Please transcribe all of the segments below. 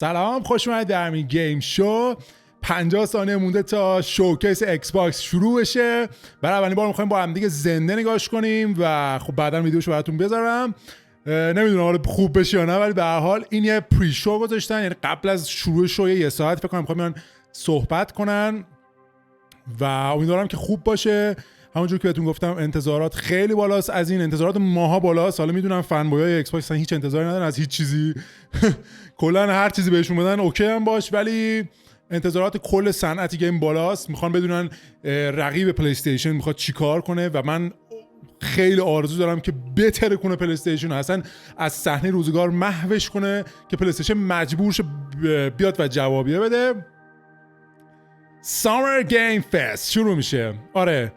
سلام، خوش اومدید در همین گیم شو. 50 ثانیه مونده تا شوکیس ایکس باکس شروع بشه. برای اولین بار می‌خوایم با هم دیگه زنده نگاش کنیم و خب بعداً ویدیوشو براتون بذارم. نمیدونم حالا خوب بشه یا نه، ولی به هر حال این یه پری شو گذاشتن، یعنی قبل از شروع شو یه ساعت فکر کنم می‌خوام صحبت کنن و امیدوارم که خوب باشه. همونجور که بهتون گفتم انتظارات خیلی بالاست، از این انتظارات ماها بالاست. حالا میدونم فن بویای ایکس باکس هیچ انتظاری ندارن از هیچ چیزی کلا هر چیزی بهشون بدن اوکی هم باش، ولی انتظارات کل صنعت گیم بالاست. میخوان بدونن رقیب پلی استیشن میخواد چیکار کنه و من خیلی آرزو دارم که بهتر کنه پلی استیشن، اصلا از صحنه روزگار محوش کنه که پلی استیشن مجبور شه بیاد و جوابیه بده. سامر گیم فست شروع میشه. آره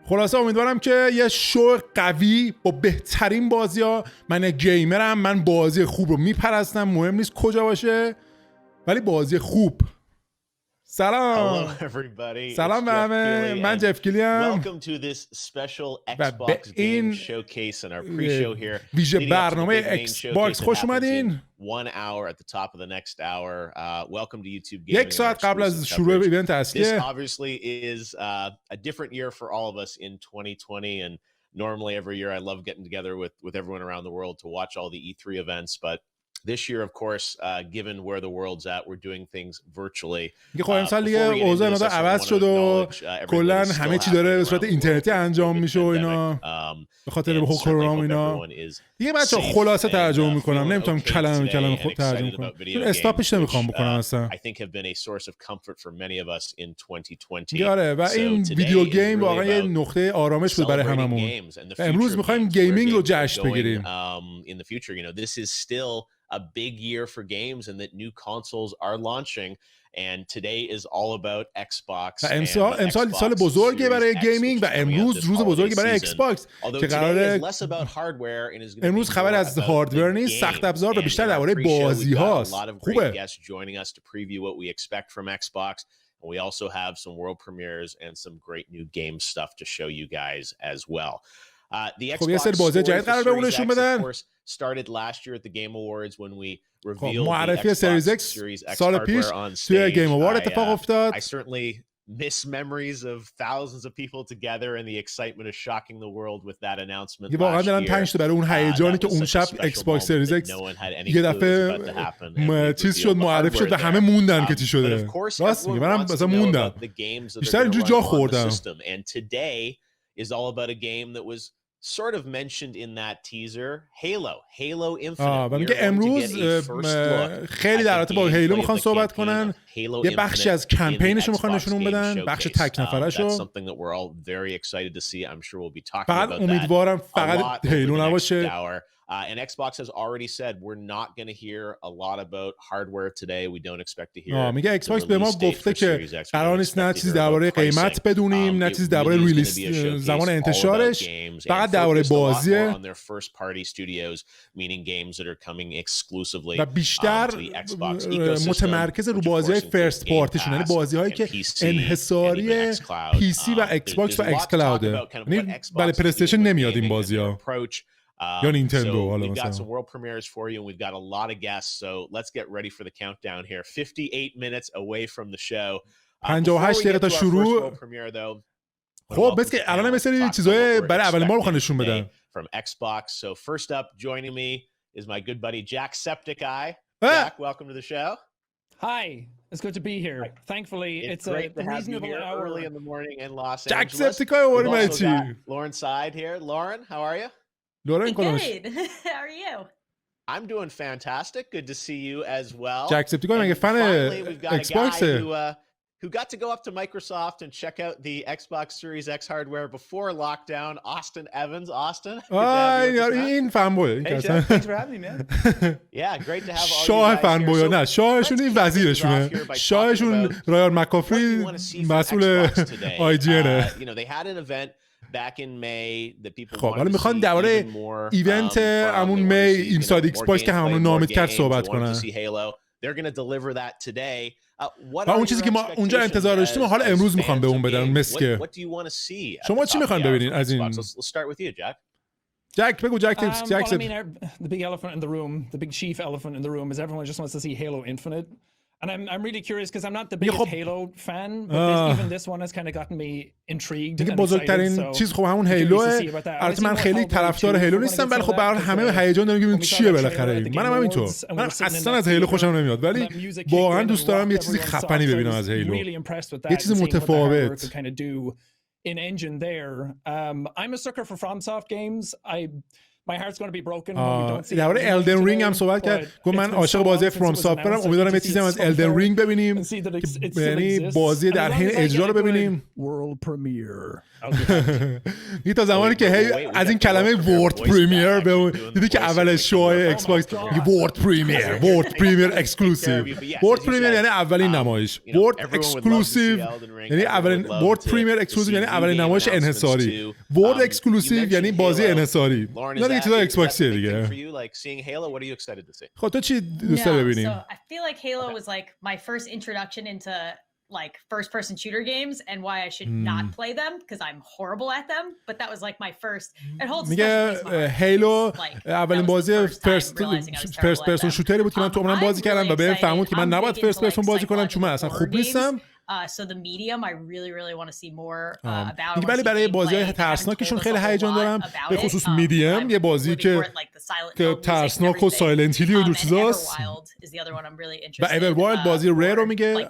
خلاصه امیدوارم که یه شو قوی با بهترین بازی‌ها. من گیمرم، من بازی خوب رو میپرستم، مهم نیست کجا باشه ولی بازی خوب. سلام. سلام به همه، من جف کیلی ام. و این ویژه برنامه ایکس باکس خوش اومدین. 1 ساعت قبل از شروع ایونت اصلی. Normally every year I love getting together with everyone around the world to watch all the E3 events, but this year of course given where the world's at we're doing things virtually. خب امسال دیگه اوضاع مدار عوض شد و کلا همه چی داره به صورت اینترنتی انجام میشه و اینا به خاطر کرونا و اینا. دیگه بچا خلاصه ترجمه میکنم، نمیتونم کلمه خود ترجمه کنم چون استاپش نمیخوام بکنم اصلا. آره و این ویدیو گیم واقعا یه نقطه آرامش بود برای هممون. امروز میخوایم گیمینگ رو جشن بگیریم. A big year for games and that new consoles are launching and today is all about Xbox. امسال سال بزرگی برای گیمینگ و امروز روز بزرگی برای ایکس باکس که قراره امروز خبر از هاردور نیست، سخت افزار و بیشتر درباره بازی هاست. خوبه. And we also have some world premieres and some great new game stuff to show you guys as well. The Xbox started last year at the Game Awards when we revealed the Xbox Series X hardware on stage. I certainly miss memories of thousands of people together and the excitement of shocking the world with that announcement last year. واقعا دلم تنگ شد برای اون هیجانی که اون شب ایکس باکس سریز اکس یه دفعه چیز شد، معرفی شد و همه موندن که چی شده. راست میگه، منم مثلا موندم، بیشتر اینجوری جا خوردم. And today is all about a game that was sort of mentioned in that teaser, Halo Infinite. و میگه امروز خیلی در رابطه با هیلو میخوان صحبت کنن، یه بخشی از کمپینش رو میخوان نشون بدن، بخش تک نفرشو. فقط امیدوارم فقط هیلو نباشه. And Xbox has already said we're not going to hear a lot about hardware today. We don't expect to hear. میگه ایکس باکس به ما گفته که قرار نیست نه چیزی درباره قیمت بدونیم، نه چیزی درباره ریلیز زمان انتشارش، فقط درباره بازیه و بیشتر متمرکز رو بازی‌های فرست پارتیشون، یعنی بازی‌هایی که انحصاری پی سی و ایکس باکس و ایکس کلاوده. یعنی برای پلی استیشن نمیاد این بازی‌ها. یا نینتندو حالا مثلا. We've got some world premieres for you and we've got a lot of guests, so let's get ready for the countdown here. 58 minutes away from the show. 58 دقیقه تا شروع. خب بس که الان مثلا چیزای برای اولین بار میخوام نشون بدم. From Xbox. So first up joining me is my good buddy Jacksepticeye. Jack, welcome to the show. Hi. It's good to be here. Thankfully, it's a reasonable hour early in the morning in Los Angeles. Jacksepticeye, what am I to you? Lauren Side here. Lauren, how are you? Lauren, good. How are you? I'm doing fantastic. Good to see you as well. Jacksepticeye, I'm a fan of Xbox. Who got to go up to Microsoft and check out the Xbox Series X hardware before lockdown. Austin Evans. Austin. این fanboy. Thanks for having me, man. Yeah, great to have all شاه fanboy. نه شاهشون این وزیرشونه. شاهشون رایان مکافری مسئول IGN. You know, they had an event back in May that people خب حالا میخوان درباره ایونت همون می اینساید ایکس باکس که همون نامید کرد صحبت کنن. و اون چیزی که ما اونجا انتظار داشتیم حالا امروز میخوان به اون بدن. مسکه شما چی میخوان ببینین از این؟ Jack, بگو Jack. Well, I mean, the big elephant in the room, the big chief elephant in the room is everyone just wants to see Halo Infinite. And I'm really curious because I'm not the biggest Halo fan, but even this one has kind of gotten me intrigued. دیگه بزرگترین چیز خب همون هیلوه. البته من خیلی طرفدار هیلو نیستم ولی خب برای همه هیجان داریم که ببینیم چیه بالاخره. منم همینطور. من اصلا از هیلو خوشم نمیاد ولی واقعا دوست دارم یه چیزی خفنی ببینم از هیلو. یه چیز متفاوت. In engine there. I'm a sucker for FromSoft games. My heart's going to be broken when we don't see. درباره الدن رینگ هم صحبت کرد. گفت من عاشق بازی فرام سافت برم. امیدوارم یه چیزی هم از الدن رینگ ببینیم. یعنی بازی در حین اجرا رو ببینیم. World premiere. این تا زمانی که هی از این کلمه ورد پریمیر به دیدی که اول شوهای ایکس باکس ورد پریمیر اکسکلوسیو. ورد پریمیر یعنی اولین نمایش. ورد اکسکلوسیو یعنی اولین ورد پریمیر اکسکلوسیو یعنی اولین نمایش انحصاری. ورد اکسکلوسیو یعنی بازی انحصاری. نه چیزای ایکس باکسیه دیگه. خب تو چی دوست داری ببینی؟ So I feel like Halo was like my first introduction into like first-person shooter games and why I should not play them because I'm horrible at them. But that was like my first. It holds. میگه هیلو اولین بازی فرست پرسون شوتری بود که من تو عمرم بازی کردم و بهم فهموند که من نباید فرست پرسون بازی کنم چون من اصلا خوب نیستم. So the medium I really want to see more about. ولی برای بازی‌های ترسناکشون خیلی هیجان دارم به خصوص میدیم یه بازی که ترسناک و سایلنت هیلی و دو چیزاست و ایورواilد بازی ری رو میگه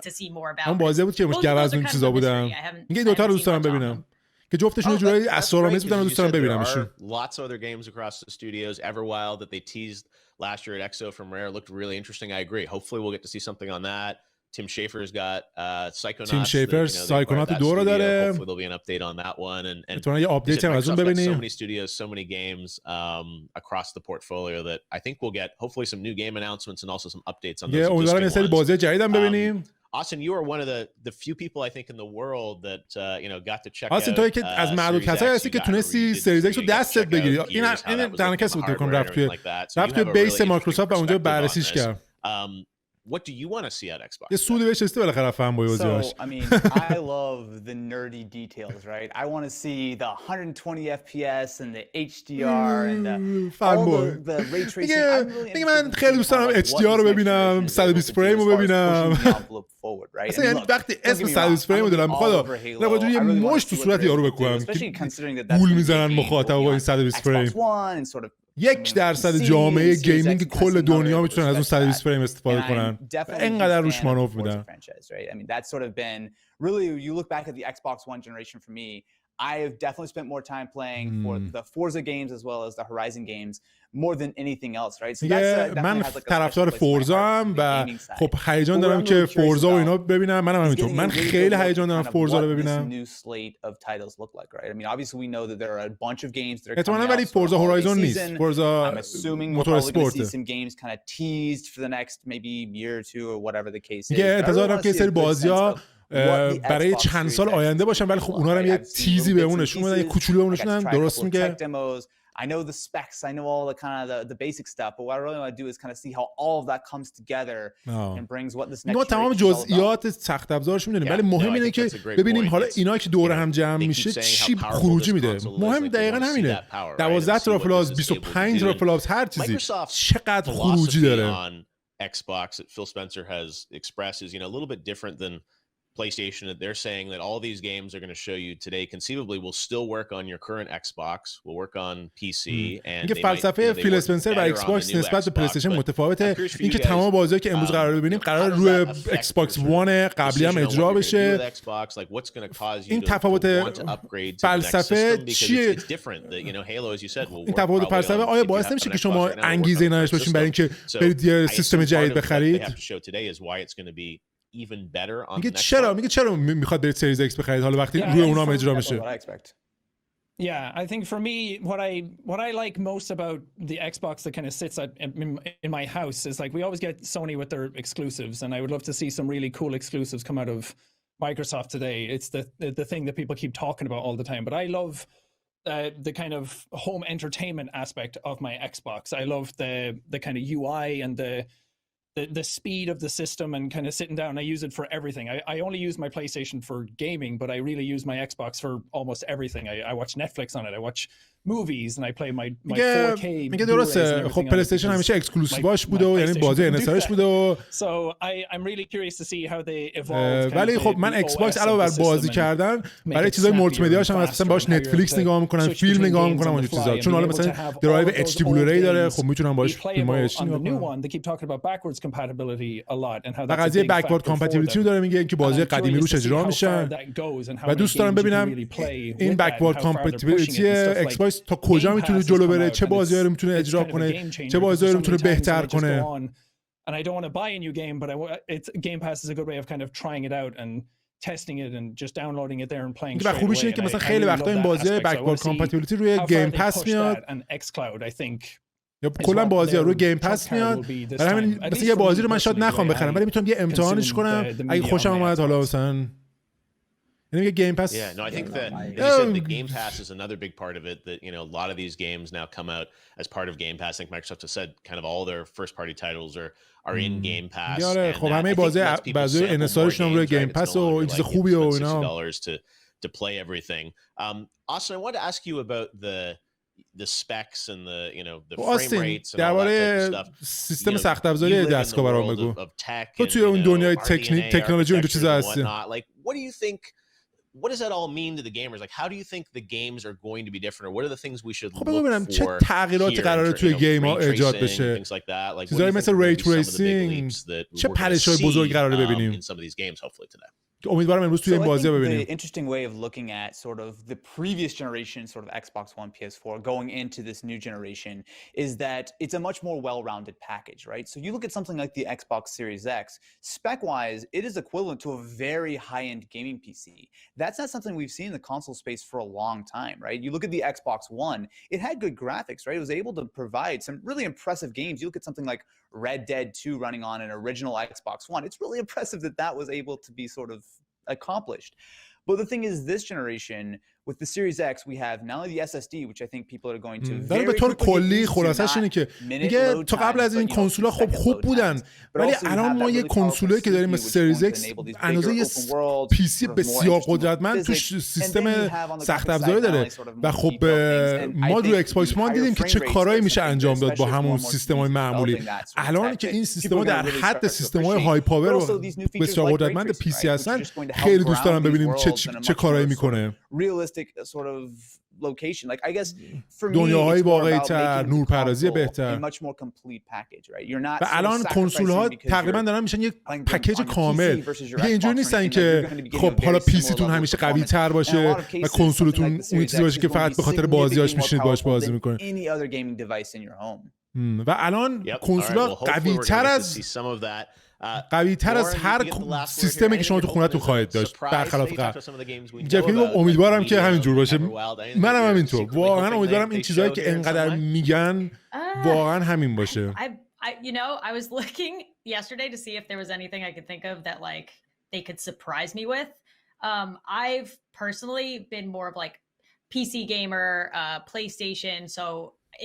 اون بازی بود که مش گوزن این چیزا بودن میگه دوتا رو دوست دارم ببینم که جفتشون یه جورایی اسرارآمیز بودن و دوست دارم ببینمشون. Lots of other games across the studios. Everwild that they teased last year at EXO from Rare looked really interesting. I agree. Hopefully we'll get to see something on that. Tim Schafer's got Psychonauts. Tim Schafer Psychonauts 2 رو داره. Hopefully there'll be an update on that one. And تو یه آپدیت هم از اون ببینیم. So many studios, so many games across the portfolio that I think we'll get hopefully some new game announcements and also some updates on those. امیدوارم یه سری بازی جدید هم ببینیم. Austin, you are one of the few people I think in the world that got to check out. Austin تو که از معدود کسایی هستی که تونستی سریز ایکس رو دستت بگیری. این تنها کسی بود که رفت توی بیس مایکروسافت و اونجا بررسیش کرد. What do you want to see at Xbox? یه سودی بهش رسیده بالاخره فنبوی بازیاش. So, I mean, I love the nerdy details, right? I want to see the 120 FPS and the HDR and all the ray tracing. میگه من خیلی دوست دارم HDR رو ببینم، 120 فریم رو ببینم. اصلا یعنی وقتی اسم 120 فریم رو دارم میخواد یه مشت تو صورت یارو بکنم که گول میزنن مخاطب با این 120 فریم. 1% جامعه گیمینگ کل دنیا میتونن از اون 120 فریم استفاده کنن و اینقدر روش مانور میدن. I mean that's sort of been really you look back at the Xbox One generation for me. I have definitely spent more time playing for the Forza games as well as the Horizon games more than anything else, right? So that's من طرفدار فورزا هم و خب هیجان دارم که فورزا و اینا ببینم. منم همینطور. من خیلی هیجان دارم فورزا رو ببینم. احتمالاً ولی فورزا هورایزون نیست. فورزا موتور اسپورت. میگه انتظار دارم که یه سری بازی‌ها برای چند سال آینده باشن ولی خب اونها هم یه تیزی به اون نشون بدن، یه کوچولو به اون نشون بدن. درست میگه. I know the specs, I know all the kind of the basic stuff, but what I really want to do is kind of see how all of that comes together and brings what this next. ما تمام جزئیات سخت افزارش میدونیم ولی مهم اینه که ببینیم حالا اینا که دور هم جمع میشه چی خروجی میده. مهم دقیقاً همینه. 12 ترافلاپس 25 ترافلاپس هر چیزی چقدر خروجی داره. Xbox that Phil Spencer has expressed is a little bit different than PlayStation. That they're saying that all these games are going to show you today conceivably will still work on your current Xbox, will work on PC and اینکه فلسفه فیل اسپنسر و ایکس باکس نسبت به پلی استیشن متفاوته. اینکه تمام بازیایی که امروز قرار ببینیم قرار روی ایکس باکس وان قبلی هم اجرا بشه. این تفاوت فلسفه چیه؟ این تفاوت فلسفه آیا باعث نمیشه که شما انگیزه نداشته باشین برای اینکه برید یه سیستم جدید بخرید؟ میگه چرا میخواد برید سریز ایکس بخرید حالا وقتی روی اونام اجرا میشه. Yeah, I think for me, what I like most about the Xbox that kind of sits in my house is like we always get Sony with their exclusives, and I would love to see some really cool exclusives come out of Microsoft today. It's the thing that people keep talking about all the time. But I love the kind of home entertainment aspect of my Xbox. I love the kind of UI and the speed of the system and kind of sitting down. I use it for everything. I only use my PlayStation for gaming, but I really use my Xbox for almost everything. I watch Netflix on it. I watch movies and I play my 4K. میگه درسته. خب پلی استیشن همیشه اکسکلوسیواش بوده و یعنی بازی انحصارش بوده و So I'm really curious to see how they evolve. ولی خب من ایکس باکس علاوه بر بازی کردن برای چیزای مولتی مدیاش هم مثلا باهاش نتفلیکس نگاه میکنم، فیلم نگاه میکنم اون چیزا، چون حالا مثلا درایو اچ دی بلوری داره، خب میتونم باهاش فیلمای اچ دی نگاه کنم. و قضیه بکورد کامپتیبیلیتی رو داره میگه اینکه بازی قدیمی روش اجرا میشن و دوست دارم ببینم این بکورد کامپتیبیلیتی ایکس باکس تا کجا میتونه جلو بره، چه بازی‌ها رو میتونه اجرا کنه، چه بازی‌ها رو میتونه بهتر کنه. And I don't want to buy a new game, but Game Pass is a good way of kind of trying it out and testing it and just downloading it there and playing. و خوبیش اینه که مثلا خیلی وقتا این بازی‌های بکورد کامپتیبیلیتی روی گیم پس میاد. یا کلا بازی‌ها روی گیم پس میاد. برای همین مثلا یه بازی رو من شاید نخوام بخرم ولی میتونم یه امتحانش کنم اگه خوشم اومد حالا مثلا یعنی گیم پس. Yeah, no, I think that as you said, the Game Pass is another big part of it. That a lot of these games now come out as part of Game Pass. I think Microsoft has said kind of all their first-party titles are in Game Pass. آره خب همه بازی انحصارشون روی گیم پس و این چیز خوبی و اینا. To play everything. Austin, I wanted to ask you about the specs and the frame rates and all that stuff. سیستم سخت افزاری دستگاه برام بگو. تو توی اون دنیای تکنولوژی و این چیزا هستی. Like, what do you think? What does that all mean to the gamers? Like, how do you think the games are going to be different, or what are the things we should look for? چه تغییراتی قراره توی گیم ها ایجاد بشه؟ چیزایی مثل ری تریسینگ، چه پرش‌های بزرگی قراره ببینیم؟ امیدوارم امروز توی این بازی ببینیم. The interesting way of looking at sort of the previous generation, sort of Xbox One, PS4, going into this new generation, is that it's a much more well-rounded package, right? So you look at something like the Xbox Series X, spec-wise, it is equivalent to a very high-end gaming PC. That's not something we've seen in the console space for a long time, right? You look at the Xbox One, it had good graphics, right? It was able to provide some really impressive games. You look at something like Red Dead 2 running on an original Xbox One. It's really impressive that that was able to be sort of accomplished. But the thing is, this generation with the Series X, we have not only the SSD, which I think people are going to very به طور کلی خلاصش اینه که میگه تا قبل از این کنسول‌ها خب خوب بودن ولی الان ما یه کنسولی که داریم مثل سریز X اندازه یه پی سی بسیار قدرتمند توش سیستم سخت افزاری داره و خب ما رو ایکس باکس ما دیدیم که چه کارهایی میشه انجام داد با همون سیستم‌های معمولی. الان که این سیستم‌ها در حد سیستم‌های های پاور و بسیار قدرتمند پی سی هستن خیلی دوست دارم ببینیم چه کارهایی میکنه. sort of location. Like I guess for me دنیاهای واقعی‌تر، نورپردازی بهتر. و الان کنسول‌ها تقریبا دارن میشن یک پکیج کامل. دیگه اینجوری نیستن که خب حالا پی سی تون همیشه قوی‌تر باشه و کنسولتون اون چیزی باشه که فقط به خاطر بازیاش میشینید باهاش بازی میکنید. و الان کنسول‌ها قوی‌تر از هر سیستمی که شما تو خونه‌تون خواهید داشت برخلاف قبل. جفی امیدوارم که همینجور باشه. منم همینطور. واقعا امیدوارم این چیزایی که انقدر میگن واقعا همین باشه. I was looking yesterday to see if there was anything I could think of that like they could surprise me with. I've personally been more of like PC gamer, PlayStation, so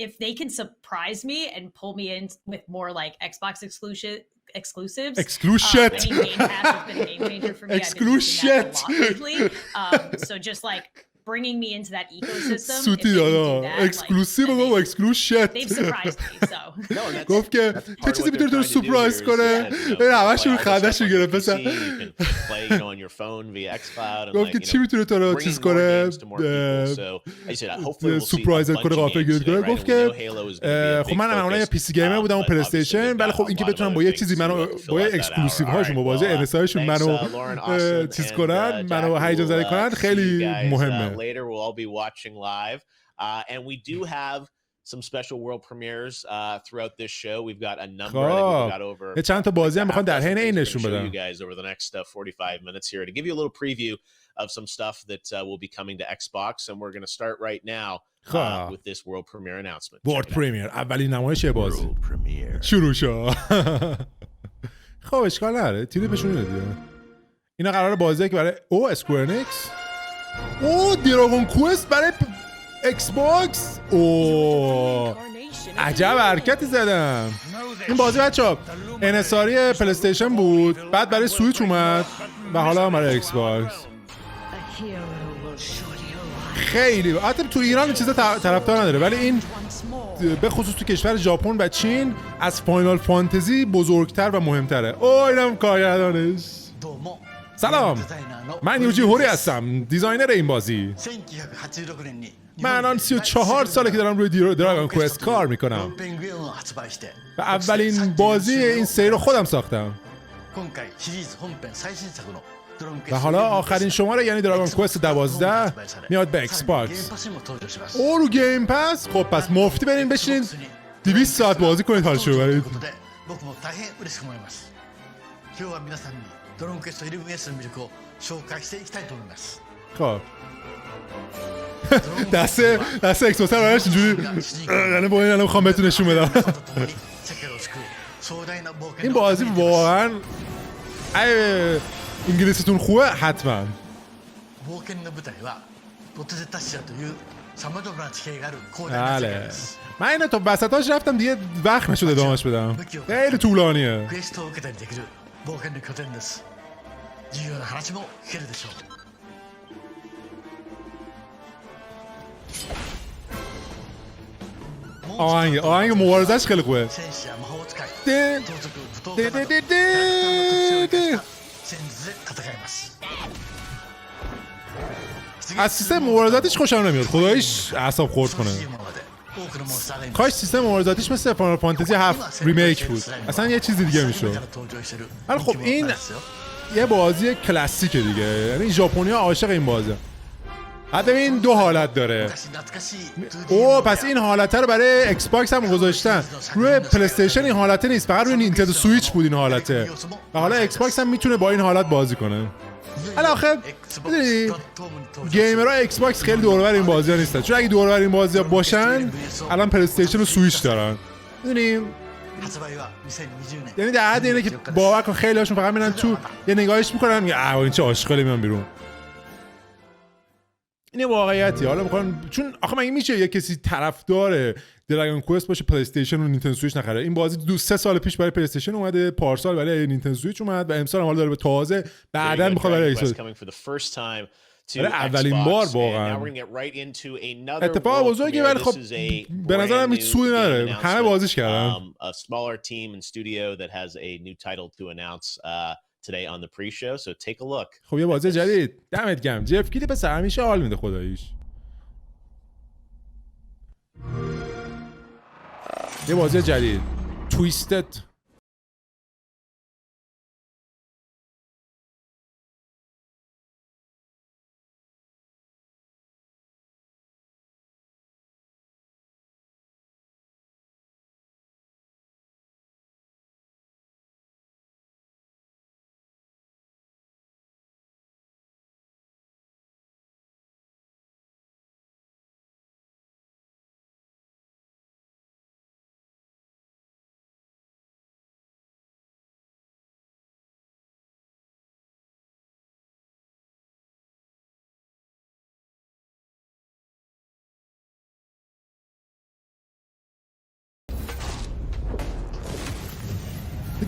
if they can surprise me and pull me in with more like Xbox exclusives. Exclusive. I mean, Game Pass has been a game changer for me. Exclusive. I've been using that a lot lately. So just like bringing me into that ecosystem. سوتی دادا. Exclusive بابا exclusive. They've surprised me. So. گفت که چه چیزی میتونه تو رو سورپرایز کنه؟ این همشون خنده‌شو گرفت مثلا. گفت که چی میتونه تو رو چیز کنه؟ سورپرایز کنه غافلگیرت کنه. گفت که خب من معمولا یه پی سی گیمر بودم و پلی استیشن ولی خب اینکه بتونم با یه چیزی منو با اکسکلوسیو هاشون با بازی انحصارشون منو چیز کنن منو هیجان زده کنن خیلی مهمه. Later we'll all be watching live and we do have some special world premieres throughout this show. We've got a number we've got over چند تا بازی هم میخوان در حین این نشون بدم. You guys over the next 45 minutes here to give you a little preview of some stuff that will be coming to Xbox and we're going to start right now with this world premiere announcement. World premiere اولین نمایش بازی. شروع شد. خب اشکال نداره. تیری بهشون دیگه. اینا قراره بازی که برای اسکوئرنیکس دراگون کوست برای ایکس باکس عجب حرکتی زدم. این بازی بچه‌ها انحصاری پلی استیشن بود بعد برای سویچ اومد و حالا برای ایکس باکس. خیلی حتی تو ایران چیزا طرفدار نداره، ولی این به خصوص تو کشور ژاپن و چین از فاینال فانتزی بزرگتر و مهمتره. اینم کارگردانش. سلام، من یوجی هوری هستم، دیزاینر این بازی. من الان 34 ساله که دارم روی دراگون کوست کار میکنم و اولین بازی این سری رو خودم ساختم و حالا آخرین شماره یعنی دراگون کوست 12 میاد به ایکس باکس. رو گیم پس. خب پس مفتی برین بشینین 200 ساعت بازی کنید حالشو ببرید. خب دست ایکس باکس رو براش اینجوری یعنی با این الان میخوام بهتون نشون بدم. این بازی واقعا انگلیسیتون خوبه حتما. بله من اینو تا وسطاش رفتم دیگه وقت نشد ادامهش بدم، خیلی طولانیه. آهنگ مبارزش خیلی خوبه. از سیستم مبارزاتش خوشم نمیاد، خداییش اعصاب خورد کنه. کاش سیستم مبارزاتیش مثل فاینال فانتزی 7 ریمیک بود، اصلا یه چیز دیگه میشد. ولی خب این یه بازی کلاسیکه دیگه، یعنی ژاپنی‌ها عاشق این بازی. حتی این دو حالت داره. پس این حالت رو برای ایکس باکس هم گذاشتن. روی پلی استیشن این حالت نیست، فقط روی نینتندو سویچ بود این حالته و حالا ایکس باکس هم میتونه با این حالت بازی کنه. حالا آخه میدونی گیمرها ایکس باکس خیلی دور و بر این بازی‌ها نیستن، چون اگه دور و بر این بازی‌ها باشن الان پلی استیشن و سویچ دارن. میدونی یعنی در حد اینه که باور کن خیلی هاشون فقط میرن تو یه نگاهش میکنن میگن این چه آشغالی میان بیرون. این واقعیتی. حالا میخوام چون آخه مگه میشه یه کسی طرفدار دراگون کوست باشه پلی استیشن و نینتندو سویچ نخره؟ این بازی 3 سال پیش برای پلی استیشن اومده، پارسال برای نینتندو سویچ اومد و امسال هم حالا داره به تازه بعداً میخواد برای ایکس برای اولین بار واقعا اتفاق بزرگی، ولی خب به نظرم هیچ سودی نداره، همه بازیش کردن. today on the pre-show, so take a look. خب یه بازی جدید. دمت گرم. جف کیلی پس همیشه حال میده خداییش. یه بازی جدید. تویستد.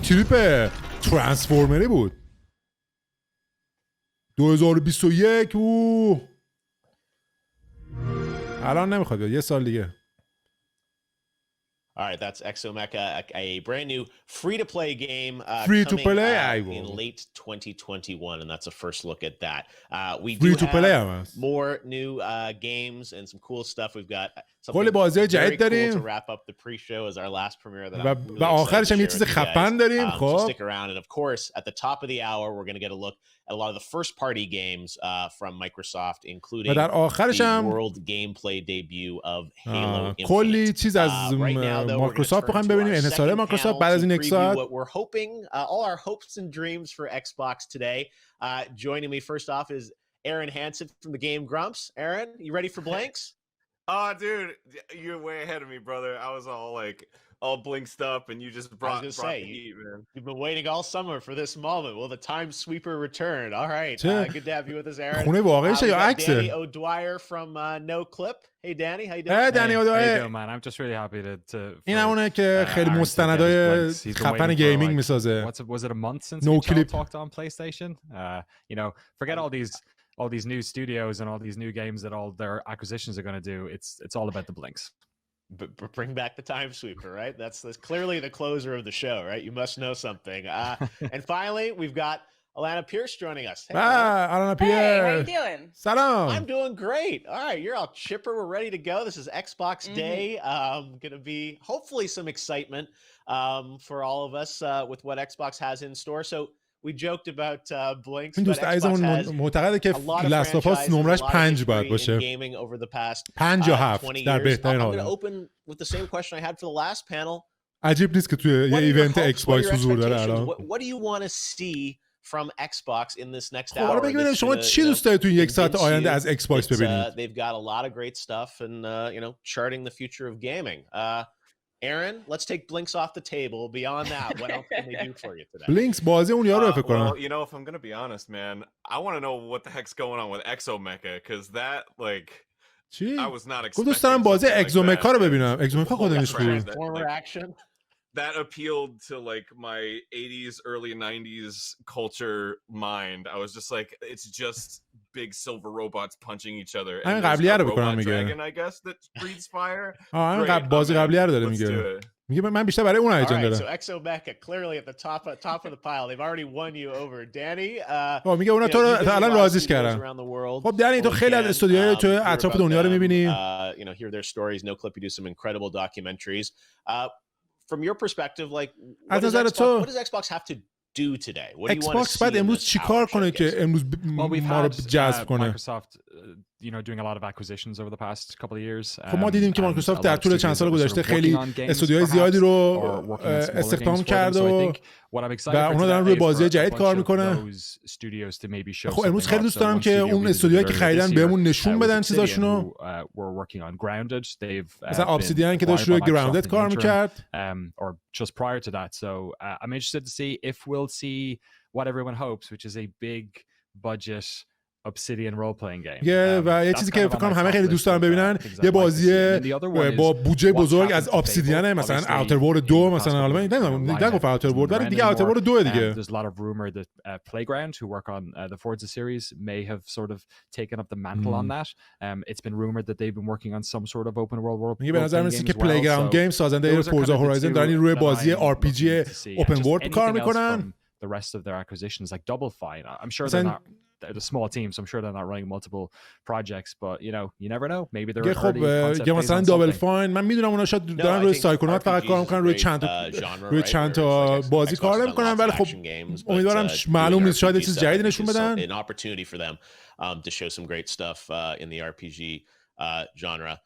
تریپ ترانسفورمری بود 2021. الان نمیخواد بیاد، یه سال دیگه. All right, that's Exomecha, a brand new free-to-play game coming in late 2021, and that's a first look at that. We do have more new games and some cool stuff. We've got something very cool to wrap up the pre-show as our last premiere that I'm really excited to share with you guys. So stick around, and of course, at the top of the hour, we're going to get a look at a lot of the first-party games from Microsoft, including the world gameplay debut of Halo Infinite. کلی چیز از مایکروسافت بخوایم ببینیم، انحصار مایکروسافت بعد از این یک ساعت. What we're hoping, all our hopes and dreams for Xbox today. Joining me first off is Aaron Hansen from the Game Grumps. Aaron, you ready for blanks? Oh, dude, you're way ahead of me, brother. I was all blinked up, and you just brought the heat, man. You've been waiting all summer for this moment. Will the time sweeper return? All right, good to have you with us, Aaron. خونه واقعیشه یا عکسه؟ Danny O'Dwyer from No Clip. Hey, Danny, how you doing? Hey, Danny O'Dwyer. How you doing, man? I'm just really happy to این همونه که خیلی مستندای خفن گیمینگ میسازه. Was it a month since we talked on PlayStation? You know, forget all these all these new studios and all these new games that all their acquisitions are going to do, it's all about the blinks. But bring back the time sweeper, right? That's clearly the closer of the show, right? You must know something. And finally, we've got Alana Pierce joining us. Hey, Alana Pierce. Hey, how you doing? Salam. I'm doing great. All right, you're all chipper. We're ready to go. This is Xbox Day. Going to be hopefully some excitement for all of us with what Xbox has in store. So we joked about blinks. این دوست عزیزمون معتقده که لاست آف اس نمرش 5 باید باشه. 5 یا 7 در بهترین حال. I'm going to open with the same question I had for the last panel. عجیب نیست که توی یه ایونت ایکس باکس حضور داره الان. What do you want to see from Xbox in this next hour? حالا ببینید شما چی دوست دارید توی یک ساعت آینده از ایکس باکس ببینید. They've got a lot of great stuff and charting the future of gaming. Aaron, let's take Blinks off the table. Beyond that, what else can they do for you today? Blinks بازی اون یارو فکر کنم. Well, if I'm going to be honest, man, I want to know what the heck's going on with Exomecha cuz that چی؟ I was not expecting. دوست دارم بازی اکزومکا رو ببینم. اکزومکا کدومش خوبه؟ Forward action. That appealed to my 80s early 90s culture mind. I was just like, it's just big silver robots punching each other. همین قبلیه رو بکنم میگه. Dragon, I guess that breathes fire. همین بازی قبلیه رو داره میگه. میگه من بیشتر برای اون هیجان دارم. So Exomecha clearly at the top of the pile. They've already won you over. Danny, میگه اونا تو رو الان راضیش کردن. خب دنی تو خیلی از استودیوهای تو اطراف دنیا رو می‌بینی. Hear their stories. No clip. You do some incredible documentaries. From your perspective, what does Xbox have to do today? What do you want to see? بعد امروز چیکار کنه که امروز ما رو جذب کنه؟ Microsoft, doing a lot of acquisitions over the past couple of years. خب ما دیدیم که مایکروسافت در طول چند سال گذشته خیلی استودیوهای زیادی رو استخدام کرده و اونا دارن روی بازی جدید کار میکنن. خب امروز خیلی دوست دارم که اون استودیوهایی که خریدن بهمون نشون بدن چیزاشونو. مثلا ابسیدین که داشت روی گراوندد کار میکرد. Or just prior to that. So I'm interested to see if we'll see what everyone hopes, which is a big budget Obsidian role playing game. و یه چیزی که فکر کنم همه خیلی دوست دارن ببینن یه بازی با بودجه بزرگ از ابسیدین مثلا اوتر ورلد 2 مثلا حالا من نگم اوتر ورلد ولی دیگه اوتر ورلد 2 دیگه. There's a lot of rumor that Playground who work on the Forza series may have sort of taken up the mantle on that. It's been rumored that they've been working on some sort of open world میگه به نظر میاد که Playground Games سازنده فورزا هورایزن دارن روی بازی RPG اوپن ورلد کار میکنن. The rest of their acquisitions like Double Fine. I'm sure they're not they're a small team, so I'm sure they're not running multiple projects, but you never know. Maybe they're خب مثلا دابل فاین من میدونم اونا شاید دارن روی سایکونات فقط کار میکنن روی چند تا بازی کار نمیکنن ولی خب امیدوارم معلوم نیست شاید چیز جدیدی نشون بدن. An opportunity for them to show some great stuff in the RPG genre.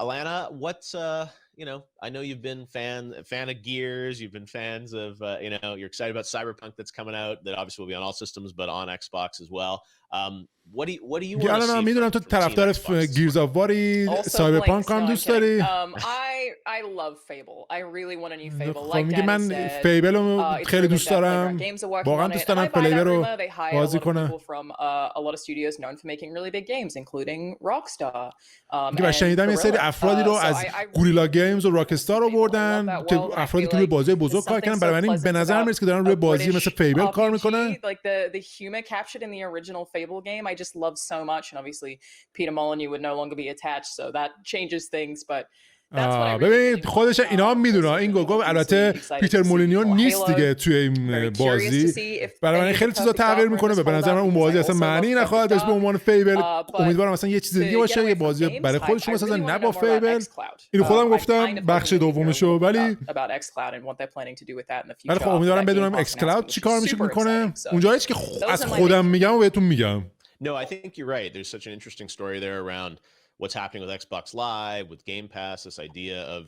Alana, what's I know you've been fan of Gears. You've been fans of you're excited about Cyberpunk that's coming out. That obviously will be on all systems, but on Xbox as well. What do you want to see? میدونم تو طرفدار Gears of War Cyberpunk هم دوست داری. I love Fable. I really want a new Fable. خب میگه من فیبل رو خیلی دوست دارم. واقعا دوست دارم فیبل رو بازی کنم. A lot of studios known for making really big games, including Rockstar. میگه شنیدم یه سری افرادی رو از گوریلا گیمز و راکستار آوردن که افرادی که روی بازی بزرگ کار کردن برای همین به نظر میاد که دارن روی بازی مثل فیبل کار میکنن. Like the humor captured in the original Fable game I just love so much, and obviously Peter Molyneux would no longer be attached, so that changes things, but ببینید خودش اینا هم میدونه این گفت البته پیتر مولینیو نیست دیگه توی این بازی برای من خیلی چیزا تغییر میکنه و به نظر من اون بازی اصلا معنی نخواهد داشت به عنوان فیبل. امیدوارم مثلا یه چیز دیگه باشه یه بازی برای خودشون مثلا نه با فیبل. اینو خودم گفتم بخش دومشو ولی خب امیدوارم بدونم ایکس کلاود چیکار میکنه اونجایی که از خودم میگم و بهتون میگم. No, I think you're right. There's such an interesting story there around what's happening with Xbox Live, with Game Pass, this idea of,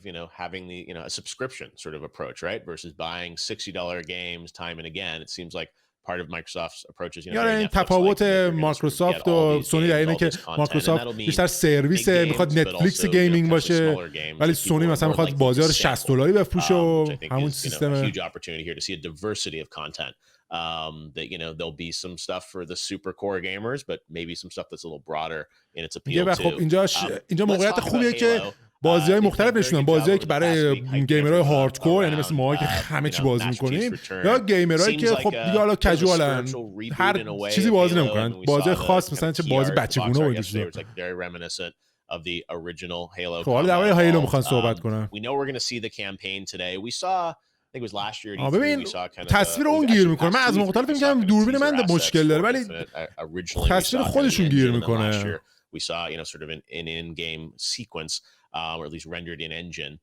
having the, a subscription sort of approach, right? Versus buying $60 games time and again. It seems like part of Microsoft's approach is, این تفاوت مایکروسافت و سونی در اینه که مایکروسافت بیشتر سرویس میخواد نتفلیکس گیمینگ باشه ولی سونی مثلا میخواد بازی‌ها رو $60 بفروشه و همون سیستم. Huge opportunity here to see a diversity of content. That there'll be some stuff for the super core gamers, but maybe some stuff that's a little broader in its appeal too. خب اینجا موقعیت خوبیه که بازی‌های مختلف نشون دادن، بازیایی که برای گیمرهای هاردکور، یعنی مثل ما که همه چی بازی می‌کنیم، یا گیمرایی که خب دیگه حالا کژوالن، هر چیزی بازی نمی‌کنن، بازی خاص مثلا چه بازی بچگونه و اینجوری. خب حالا در مورد هیلو می‌خوام صحبت کنم. ببین تصویر اون گیر میکنه. من از مختلف میگم دوربین من مشکل داره ولی تصویر خودشون گیر میکنه. We saw, sort of an in-game sequence, or at least rendered in engine.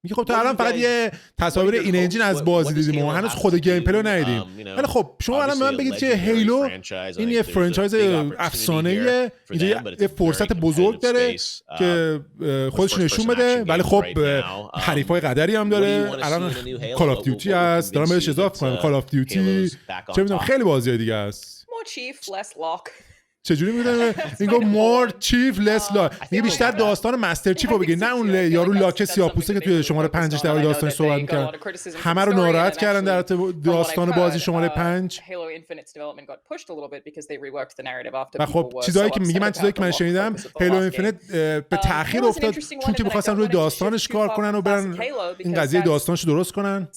میگه خب تا الان فقط یه تصاویر این انجین از بازی دیدیم و هنوز خود گیم پلی رو ندیدیم. ولی خب شما الان من بگید که هیلو این یه فرانچایز افسانه‌ایه، اینجا یه فرصت بزرگ داره که خودش نشون بده، ولی خب حریفای قدری هم داره. الان کال آف دیوتی هست، دارم بهش اضافه کنم کال آف دیوتی، چه میدونم خیلی بازی‌های دیگه هست. More chief, less lock. چجوری میگه؟ میگه مور چیف لس لا، میگه بیشتر داستان مستر چیف رو بگی، نه اون یارو لاک سیاه‌پوسته که توی شماره 5 در مورد داستانش صحبت می‌کرد. همه رو ناراحت کردن در داستان بازی شماره 5. و خب چیزایی که میگه، چیزایی که من شنیدم هیلو اینفینیت به تأخیر افتاد چون که می‌خواستن روی داستانش کار کنن و برن این قضیه داستانش رو درست کنن.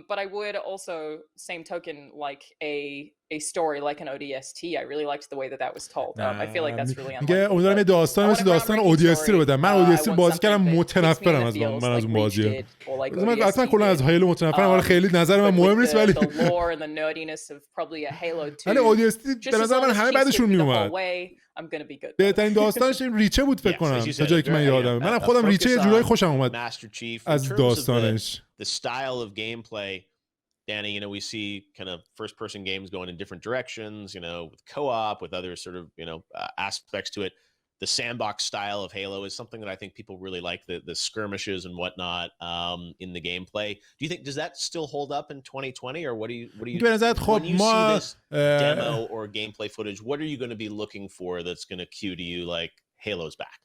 But I would also, same token, like a story like an ODST. I really liked the way that was told. I feel like that's really unlike. امیدوارم یه داستان مثل داستان ODST رو بدم. من ODST بازی کردم، متنفرم از اون بازیه. من اصلا کلا از هیلو متنفرم، ولی خیلی نظر من مهم نیست. ولی ODST به نظر من همه بعدشون میومد. بهترین داستانش این ریچه بود فکر کنم، تا جایی که من یادمه. منم خودم ریچه یه جورایی خوشم اومد از داستانش. The style of gameplay, Danny, we see kind of first-person games going in different directions, with co-op, with other sort of, aspects to it. The sandbox style of Halo is something that I think people really like, the skirmishes and whatnot in the gameplay. Do you think, does that still hold up in 2020, or what do you when you see this demo or gameplay footage, what are you going to be looking for that's going to cue to you like Halo's back?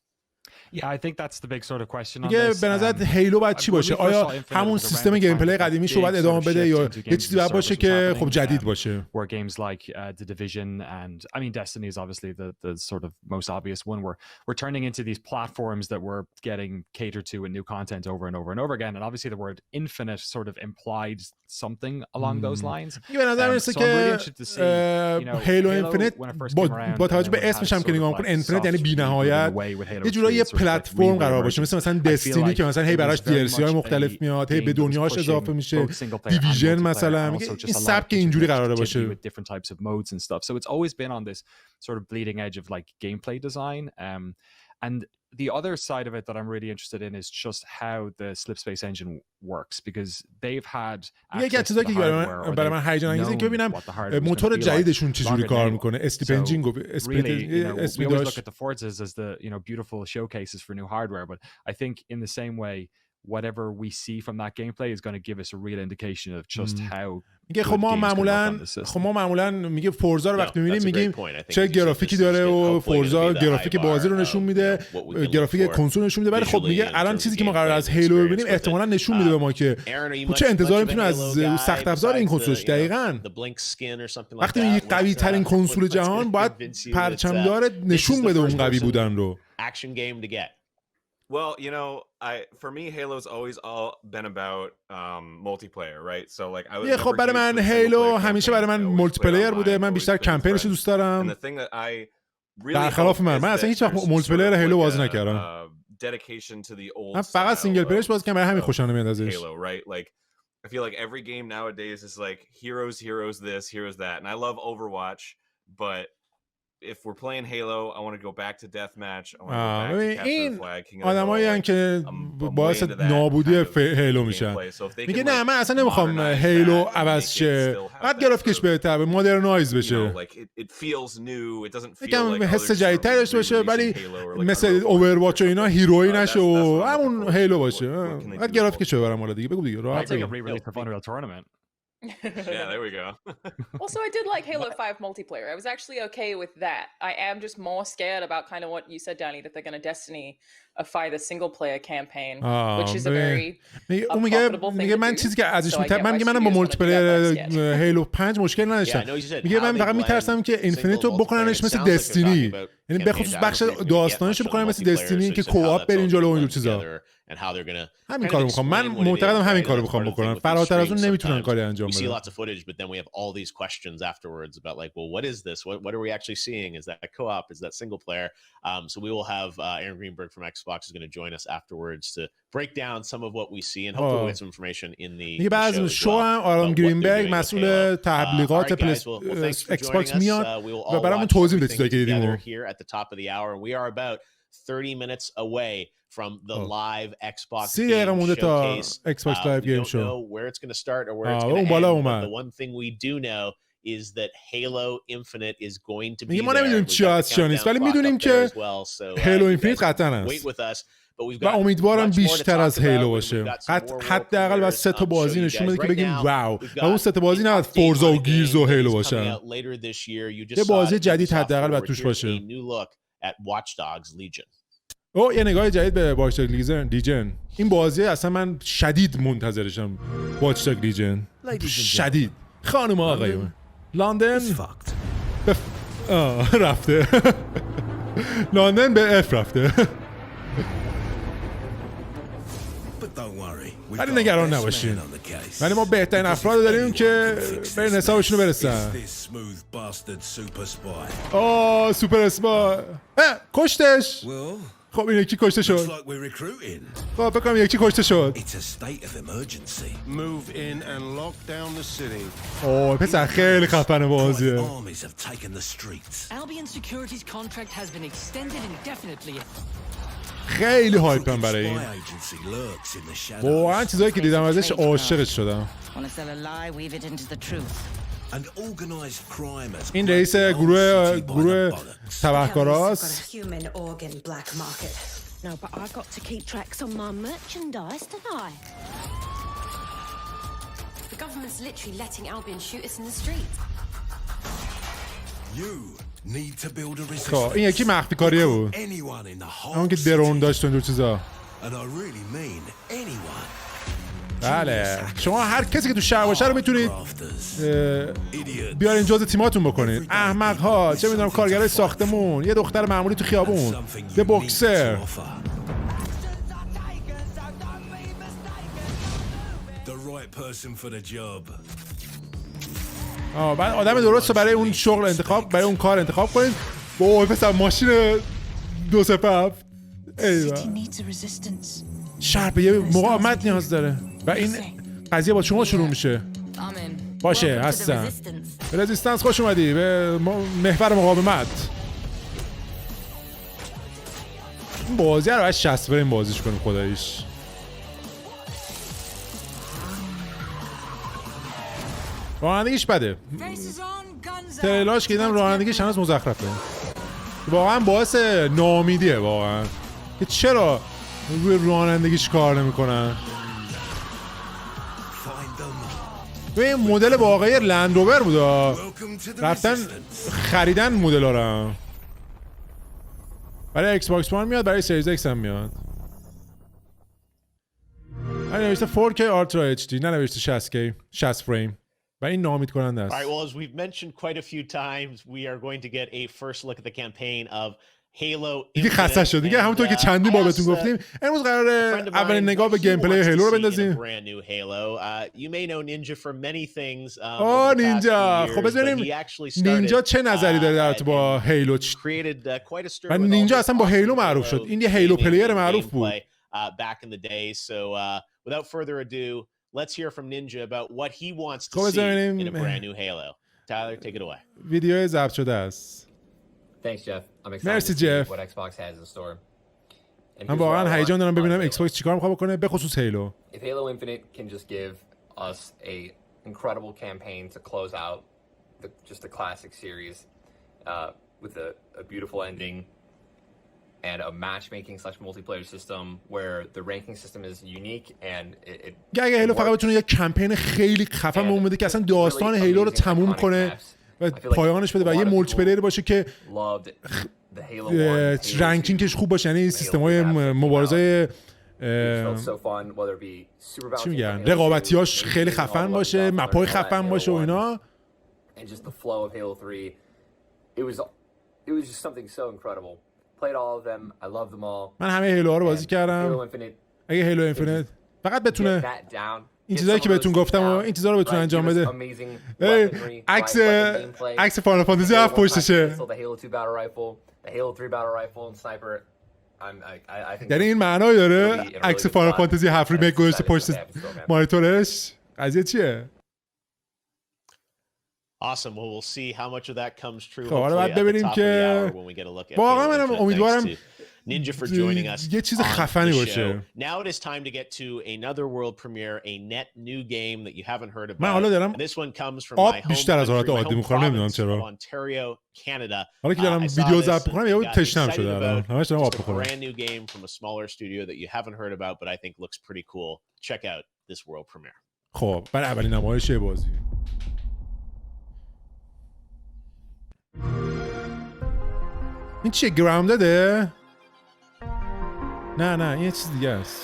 Yeah, I think that's the big sort of question on this. به نظرت هیلو باید چی باشه؟ آیا همون سیستم گیم پلی قدیمیش رو باید ادامه بده یا یه چیزی باید باشه که خب جدید باشه؟ Where games like The Division and I mean Destiny is obviously the sort of most obvious one. We're turning into these platforms that we're getting catered to and new content over and over and over again. And obviously the word infinite sort of implied something along those lines. به نظر میاد که هیلو اینفینیت با توجه به اسمش هم که نگاه می‌کنی اینفینیت یعنی بی‌نهایت، یه جورایی پلتفرم قرار باشه، مثلا دستینی که مثلا هی براش DLC های مختلف میاد، هی به دنیاش اضافه میشه، دیویژن مثلا، این سبک اینجوری قراره باشه. So it's always been on this sort of bleeding edge of like gameplay design. And the other side of it that I'm really interested in is just how the Slipspace engine works, because they've had یکی از چیزایی که برای من هیجان انگیزه که ببینم موتور جدیدشون چجوری کار میکنه. اسلیپ انجین گفت we always look at the Forzas as the beautiful showcases for new hardware, but I think in the same way whatever we see from that gameplay is going to give us a real indication of just how میگه خب ما معمولا میگه فورزا رو وقتی میبینیم میگیم چه گرافیکی داره و فورزا گرافیک بازی رو نشون میده، گرافیک کنسول نشون میده، ولی خب میگه الان چیزی که ما قرار از هیلو ببینیم احتمالاً نشون میده به ما که چه انتظاری میتونیم از سخت افزار این کنسولش. دقیقاً وقتی میگه قوی ترین کنسول جهان باید پرچمدار نشون بده اون قوی بودن رو. Well, for me, Halo's always all been about multiplayer, right? So like I was خب برای من هیلو همیشه برای من مولتی پلیئر بوده. من بیشتر کمپینش دوست دارم. در خلاف من اصلا هیچ وقت مولتی پلیئر هیلو بازی نکردم. من فقط سینگل پلیش بازی کردم، برای همین خوشم نمیاد ازش. I feel like every game nowadays is like heroes this, heroes that. And I love Overwatch, but if we're playing Halo, I want to go back to deathmatch. I want to go back to capture the flag. King of the آدمایی هستن که باعث نابودی هیلو میشن. میگه نه من اصلا نمیخوام هیلو عوض شه، بعد گرافیکش بهتر به مدرنایز بشه، یکم حس جدیدتر داشته باشه، ولی مثل اوورواچ و اینا هیرویی نشه و همون هیلو باشه، بعد گرافیکش ببرم. حالا دیگه بگو دیگه راحت. Yeah, there we go. Also, I did like Halo 5 multiplayer. I was actually okay with that. I am just more scared about kind of what you said, Danny, that they're going to Destiny-ify the single-player campaign, which is a very unprofitable thing to do. من چیزی که ازش من با مولتیپلیر هیلو 5 مشکل نداشتم. میگه من فقط میترسم که اینفینیت رو بکننش مثل دستینی. یعنی به خصوص بخش داستانش رو بکنن مثل دستینی که کوآپ برین جلو اونجور چیزا. همین کارو میخوام. من معتقدم همین کارو میخوام بکنن. فراتر از اون نمیتونن کاری انجام بدن. We see lots of footage, but then we have all these questions afterwards about like, well, what is this? What are we actually seeing? Is that co-op? Is that single player? So we will have Aaron Greenberg from Xbox is going to join us afterwards to break down some of what we see and hopefully we'll get some information in the show as well. آرام گرینبرگ مسئول تبلیغات Xbox میاد و برامون توضیح بده چیزایی که دیدیم. Here at the top of the hour, we are about 30 minutes away from the live Xbox game showcase. Xbox Live Game Show. We don't know where it's going to start or where it's going to end, but the one thing we do know is that Halo Infinite is going to be there. ما نمیدونیم چی هست نیست ولی میدونیم که هیلو اینفینیت قطعاً هست. و امیدوارم بیشتر از هیلو باشه. حداقل باید 3 تا بازی نشون بده که بگیم واو. و اون 3 تا بازی نه فورزا و گیرز و هیلو باشن. یه بازی جدید حداقل باید توش باشه. او یه نگاه جدید به واچ داگ لیژن. این بازی اصلا من شدید منتظرشم. واچ داگ لیژن شدید. خانم آقایون لندن رفته. لندن به اف رفته. ولی نگران نباشین. ولی ما بهترین افراد داریم که برین حسابشون رو برسن. سوپر اسپای. کشتش. خب این یکی کشته شد. خب بکنم یکی کشته شد. پسر خیلی خفنه بازیه. خیلی هایپم برای این. واقعا چیزایی که دیدم ازش عاشقش شدم. این رئیس گروه تبهکاراست. خب این یکی مخفی کاریه بود. اون که درون داشت اونجور چیزا. بله شما هر کسی که تو شهر باشه رو میتونید بیارین جزء تیماتون بکنید. احمق ها چه میدونم کارگرای ساختمون، یه دختر معمولی تو خیابون، یه بوکسر. بعد آدم درست رو برای اون شغل انتخاب، برای اون کار انتخاب کنید. با پسر ماشین 207 ایوه شرپ یه مقاومت نیاز داره و این قضیه با شما شروع میشه. باشه هستم. رزیستنس خوش اومدی به محور مقاومت. این بازی رو باید 60 فریم بازیش کنیم خداییش. رانندگیش بده. تریلاش که دیدم رانندگیش هنوز مزخرفه. واقعا باعث ناامیدیه واقعا که چرا روی رانندگیش کار نمیکنن. این مدل واقعی لندروور بودا، رفتن خریدن مدل ها رو. برای ایکس باکس وان میاد، برای سریز ایکس هم میاد. نوشته 4K Ultra HD، نه نوشته 60 فریم. و این ناامید کننده است. All right, well, as we've mentioned quite a few times, we are going to get a first look at the campaign of Halo دیگه خسته شد. دیگه همونطور که چندی بار بهتون گفتیم امروز قراره اولین نگاه به گیم پلی هیلو رو بندازیم. نینجا. خب ببینیم نینجا چه نظری داره در رابطه با هیلو. و نینجا اصلا با هیلو معروف شد. این یه هیلو پلیر معروف بود. Without further ado, let's hear from Ninja about what he wants to see in a brand new Halo. Tyler, take it away. ویدیو ضبط شده است. Thanks, Jeff. I'm excited to see what Xbox has in store. من واقعا هیجان دارم ببینم ایکس باکس چیکار می‌خواد بکنه به خصوص هیلو. If Halo Infinite can just give us a incredible campaign to close out just the classic series with a beautiful ending and a matchmaking/multiplayer system where the ranking system is unique and it اگه هیلو فقط بتونه یه کمپین خیلی خفن بهمون بده که اصلا داستان هیلو رو تموم کنه و پایانش بده و یه مولتی پلیر باشه که رنکینگش خوب باشه، یعنی سیستم‌های مبارزه چی میگن رقابتیاش خیلی خفن باشه، مپ‌های خفن باشه و اینا. من همه هیلوها رو بازی کردم. اگه هیلو اینفینیت فقط بتونه این چیزایی که بهتون گفتم و این چیزا رو بتونه انجام بده. عکس فاینال فانتزی 7 پشتشه. یعنی این معنایی داره عکس فاینال فانتزی 7 ریمیک گذاشته پشت مانیتورش؟ قضیه چیه؟ Awesome. Well, we'll see how much of that comes true. حالا باید ببینیم که واقعا منم امیدوارم Ninja for joining us. یه چیز خفنی باشه. Now it is time to get to another world premiere, a net new game that you haven't heard about. من حالا دارم This one comes from آب my بیشتر از حالت عادی میخورم، نمیدونم چرا. Ontario, Canada. حالا که دارم ویدیو ضبط میکنم یهو تشنم شده الان. همش دارم آب میخورم. Brand new game from a smaller studio that you haven't heard about but I think looks pretty cool. Check out this world premiere. خب برای اولین نمایش بازی. این چیه گراوندده؟ نه این یه چیز دیگه است.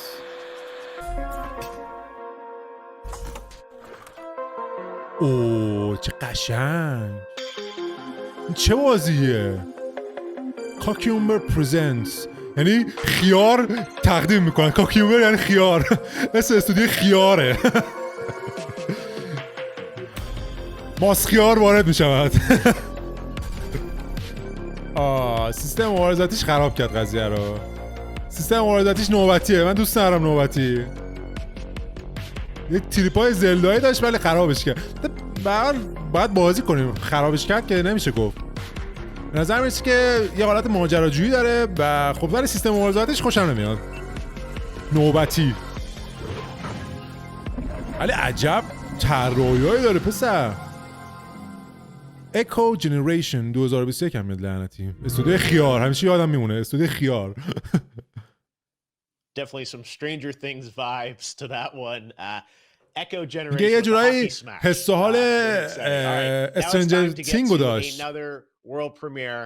اوه چه قشنگ. این چه بازیه؟ کاکیومبر پرزنتس، یعنی خیار تقدیم میکنن. کاکیومبر یعنی خیار. اسم استودیو خیاره. ماسخیار وارد میشود. سیستم مبارزاتیش خراب کرد قضیه رو. سیستم مبارزاتیش نوبتیه، من دوست ندارم نوبتی. یه تریپای زلدایی داشت ولی خرابش کرد. باید بازی کنیم. خرابش کرد که نمیشه گفت. به نظر میاد که یه حالت ماجراجویی داره و خب ولی سیستم مبارزاتیش خوشم نمیاد. نوبتی. ولی عجب طراحیایی داره پسر. اکو جنریشن 2021 هم میاد لعنتی. استودیو خیار، همیشه یادم میمونه استودیو خیار. Definitely some Stranger Things vibes to that one. Echo Generation. یه جورایی حس و حال استرنجر تینگو داشت. World premiere.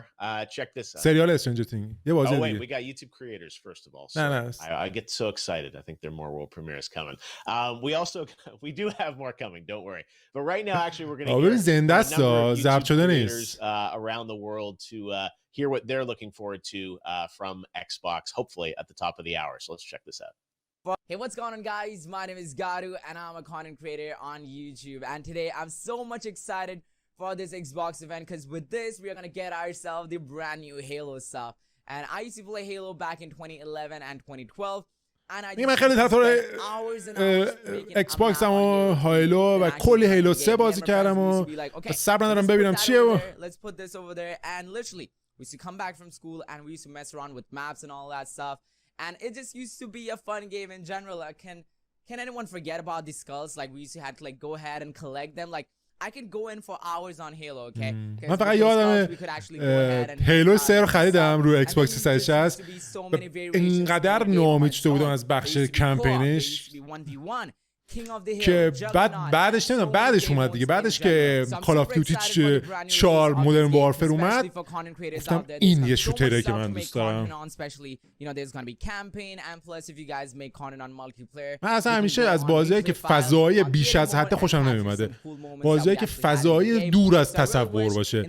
Check this out. سریال استرنجر تینگ. یه بازی دیگه. Oh wait, we got YouTube creators first of all. So نه. I get so excited. I think there are more world premieres coming. We do have more coming. Don't worry. But right now, actually, we're going to hear زنده است. ضبط شده نیست. Around the world to hear what they're looking forward to from Xbox. Hopefully at the top of the hour. So let's check this out. Hey, what's going on, guys? My name is Garu, and I'm a content creator on YouTube. And today, I'm so much excited for this Xbox event because with this, we are gonna get ourselves the brand new Halo stuff. And I used to play Halo back in 2011 and 2012. And I من خیلی طرفدار Xbox و هایلو و کلی هیلو 3 بازی کردم و صبر ندارم ببینم چیه و let's put this over there. And literally, we used to come back from school and we used to mess around with maps and all that stuff. And it just used to be a fun game in general. Can anyone forget about the skulls? Like we used to have to like go ahead and collect them. Like I could go in for hours on Halo, okay? من فقط یادم هیلو 3 رو خریدم روی ایکس 360. اینقدر ناامید شده بودم از بخش کمپینش که بعدش نمیدونم بعدش اومد دیگه. بعدش که کال آف دیوتی 4 مدرن وارفر اومد گفتم این یه شوتره که من دوست دارم. من اصلا همیشه از بازیایی که فضایی بیش از حد خوشم نمیومده. بازیایی که فضایی دور از تصور باشه.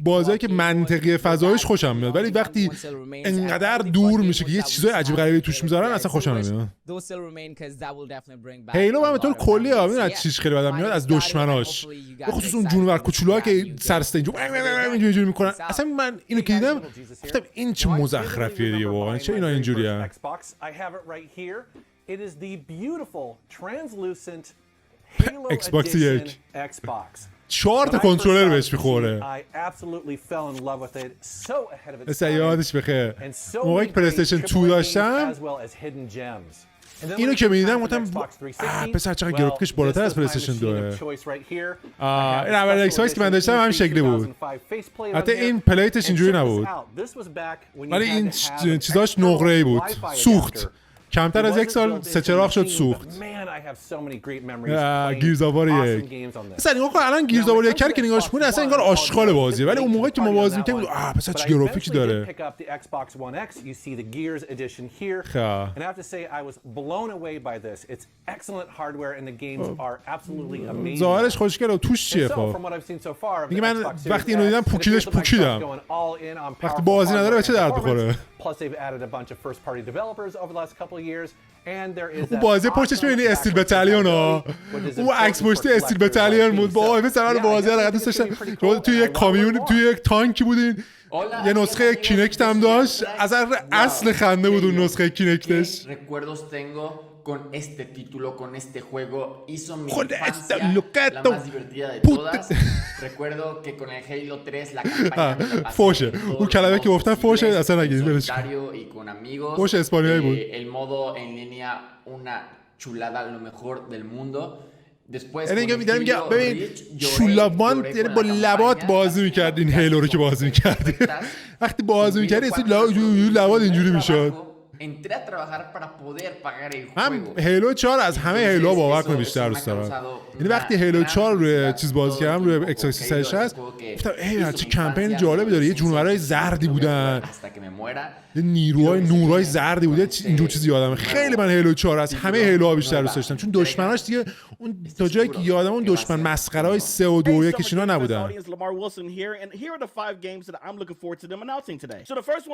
بازیایی که منطقی فضایش خوشم میاد ولی وقتی انقدر دور میشه که یه چیزای عجیب غریبی توش میذارن اصلا خوشم نمیاد. هیلو هم به طور کلی از چیش خیلی بدم میاد از دشمناش، به خصوص اون جونور کوچولوها که سرسته اینجوری میکنن. اصلا من اینو که دیدم گفتم این چه مزخرفیه دیگه واقعا، چه اینا اینجوریه. ایکس باکس 1 4 تا کنترلر بهش میخوره. مثل یادش بخیر موقعی که پلی استیشن 2 داشتم اینو که می‌دیدم گفتم پسر چقدر گرافیکش بالاتر از پلی‌استیشن 2. این اول ایکس باکس که من داشتم همین شکلی بود. حتی این پلیتش اینجوری نبود. ولی این چیزاش نقره‌ای بود. سوخت. کمتر از یک سال سه چراغ شد سوخت. گیرزاوار یک مثلا نگاه کن الان گیرزاوار یک که نگاهش کنی اصلا انگار آشغال بازیه ولی اون موقعی که ما بازی می‌کردیم پس چه گرافیکی داره. ظاهرش خوشگله و توش چیه خب میگه من وقتی اینو دیدم پوکیدم وقتی بازی نداره به چه درد بخوره. اون بازی پشتش ببینی استیل بتالیون ها اون عکس پشتی استیل بتالیون بود با آیفه سران بازی رو دوست داشتم توی یک کامیون توی یک تانکی بودین یه نسخه کینکت هم داشت از اصل خنده بود اون نسخه کینکتش. Con este título, con este juego, hizo mi infancia la más divertida de todas. Recuerdo que con el Halo 3 la campaña me la pasé اون کلمه که گفتن فوشه اصلا نگید برش y con amigos. فوش اسپانیایی بود. El modo en línea una chulada, lo mejor del mundo. Después میگم ببین شولاوان یعنی با لبات بازی می‌کرد این هیلو رو که بازی می‌کردی وقتی بازی می‌کردی لبات اینجوری می‌شد. Entré a trabajar para poder pagar el juego. من هیلو 4 از همه هیلو باور کنم بیشتر دوست دارم. یعنی وقتی هیلو 4 روی چیز بازی کردم روی ایکس 360 گفتم ای چه کمپین جالبی داره. یه جونورای زردی بودن. یه نورای زردی بود. اینجور چیزی یادمه. خیلی من هیلو 4 از همه هیلوها بیشتر دوست داشتم چون دشمناش دیگه اون تا جایی که یادم اون دشمن مسخره‌های 3 و 2 1 اینا نبودن.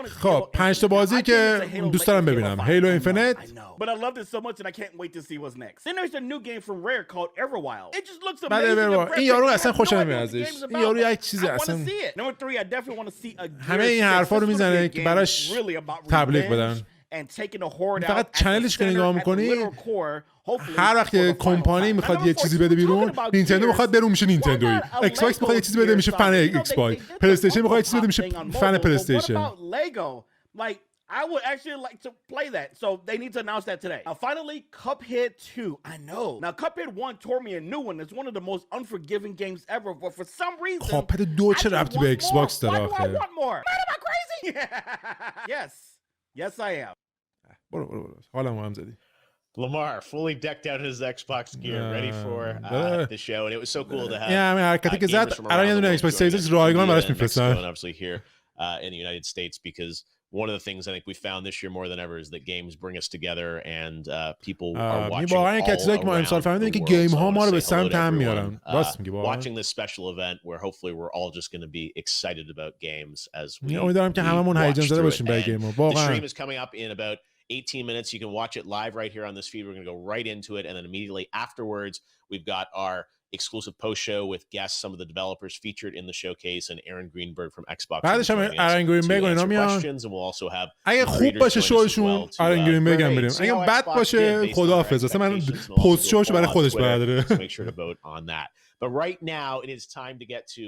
خب 5 تا بازی که دوست دارم ببینم. هیلو اینفینیت. But I loved it so much and I can't wait to see what's next. Then there's a new game from Rare called Everwild. It just looks amazing. این یارو اصلا خوشم نمیاد ازش. این یارو یک چیزی اصلا. Number 3 I definitely want to see a همه این حرفا رو میزنه که براش تبلیغ بدن. فقط چنلش که نگاه می‌کنی هر وقت کمپانی میخواد یه چیزی بده بیرون نینتندو میخواد برون میشه نینتندویی ایکس باکس میخواد یه چیزی بده میشه فن ایکس باکس پلی استیشن میخواد یه چیزی بده میشه فن پلی استیشن. I would actually like to play that. So they need to announce that today. Finally, Cuphead 2. I know. Now, Cuphead 1 tore me a new one. It's one of the most unforgiving games ever. But for some reason, Cuphead 2 چه ربطی به ایکس باکس داره آخه؟ Why do I want more? Man, am I crazy? Yes. Yes, I am. برو. حالا هم زدی. Lamar fully decked out his Xbox gear, ready for the show, and it was so cool to have. Yeah, I mean, حرکتی که زد الان یه دونه ایکس باکس سریز رایگان براش میفرستن. Obviously here in the United States because one of the things I think we found this year more than ever is that games bring us together and people are watching all around the world. So watching this special event where hopefully we're all just going to be excited about games as we watch through it. The stream is coming up in about 18 minutes. You can watch it live right here on this feed. We're going to go right into it. And then immediately afterwards, we've got our exclusive post show with guests, some of the developers featured in the showcase, and Aaron Greenberg from Xbox. بعدش هم Aaron Greenberg و اینا میان. اگه خوب باشه شوشون Aaron Greenberg هم بریم. اگه بد باشه خداحافظ. اصلا من پست شوشو برای خودش برداره. Make sure to vote on that. But right now it is time to get to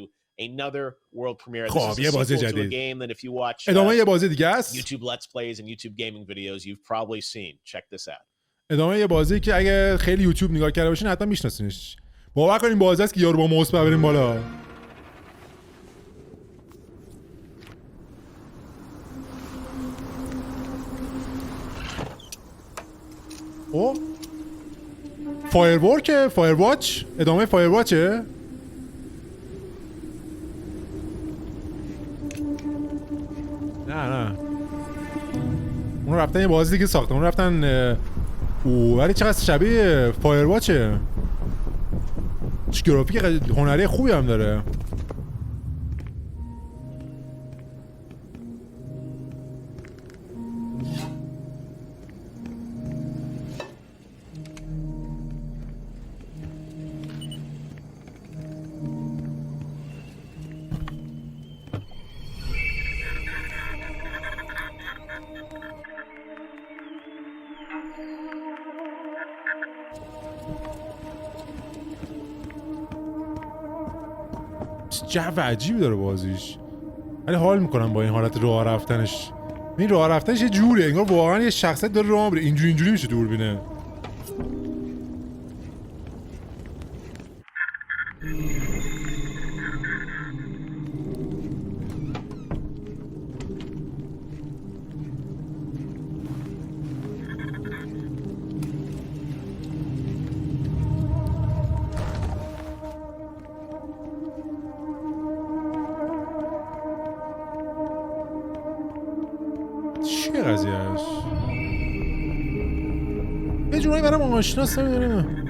another world premiere. This is a sequel to a game that if you watch ادامه یه بازی دیگه است. YouTube Let's Plays and YouTube gaming videos you've probably seen. Check this out. ادامه یه بازی که اگه خیلی یوتیوب نگاه کرده باشین حتما میشناسینش. باور کنین بازی است که یارو با موس ببریم بالا. او فایرورک فایرواچ ادامه فایرواچه. نه اون رفتن یه بازی دیگه ساختن. اون رفتن ولی چقدر شبیه فایرواچه. چه گرافیک هنری خوبی هم داره. جو عجیبی داره بازیش ولی حال میکنم با این حالت راه رفتنش این راه رفتنش یه جوره انگار واقعا یه شخصیت داره راه میره. اینجوری میشه دوربینه. چیه قضیهش؟ یه جورایی برام آشناست نمیدونم.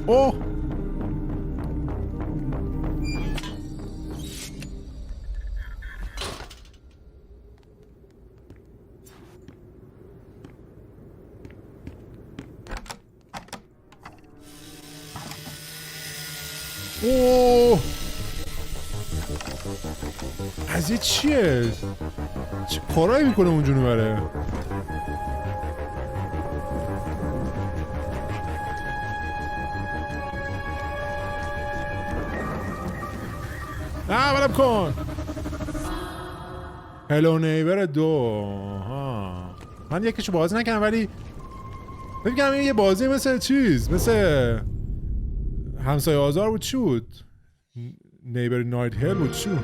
اوه اوه قضیه چیه؟ چه کارایی میکنه اونجونو بره؟ نه برم کن. هلو نیبر 2. ها من یکیشو بازی نکنم ولی فکر کنم این یه بازی مثل چیز مثل همسایه آزار بود. چی بود؟ نیبر نایت هیل بود. چی بود؟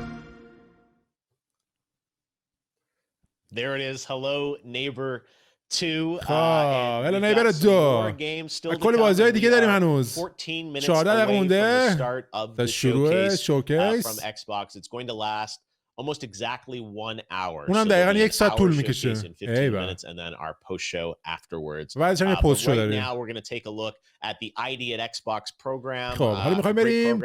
There it is. Hello Neighbor 2. هلو نیبر 2. کلی بازی‌های دیگه داریم هنوز. 14 دقیقه مونده تا شروع شوکیس. Almost exactly 1 hour. اونم دقیقاً 1 ساعت طول میکشه. And then our post show afterwards. بعدش هم یه پست شو داریم. Now we're going to take a look at the ID at Xbox program. خب حالا می‌خوایم بریم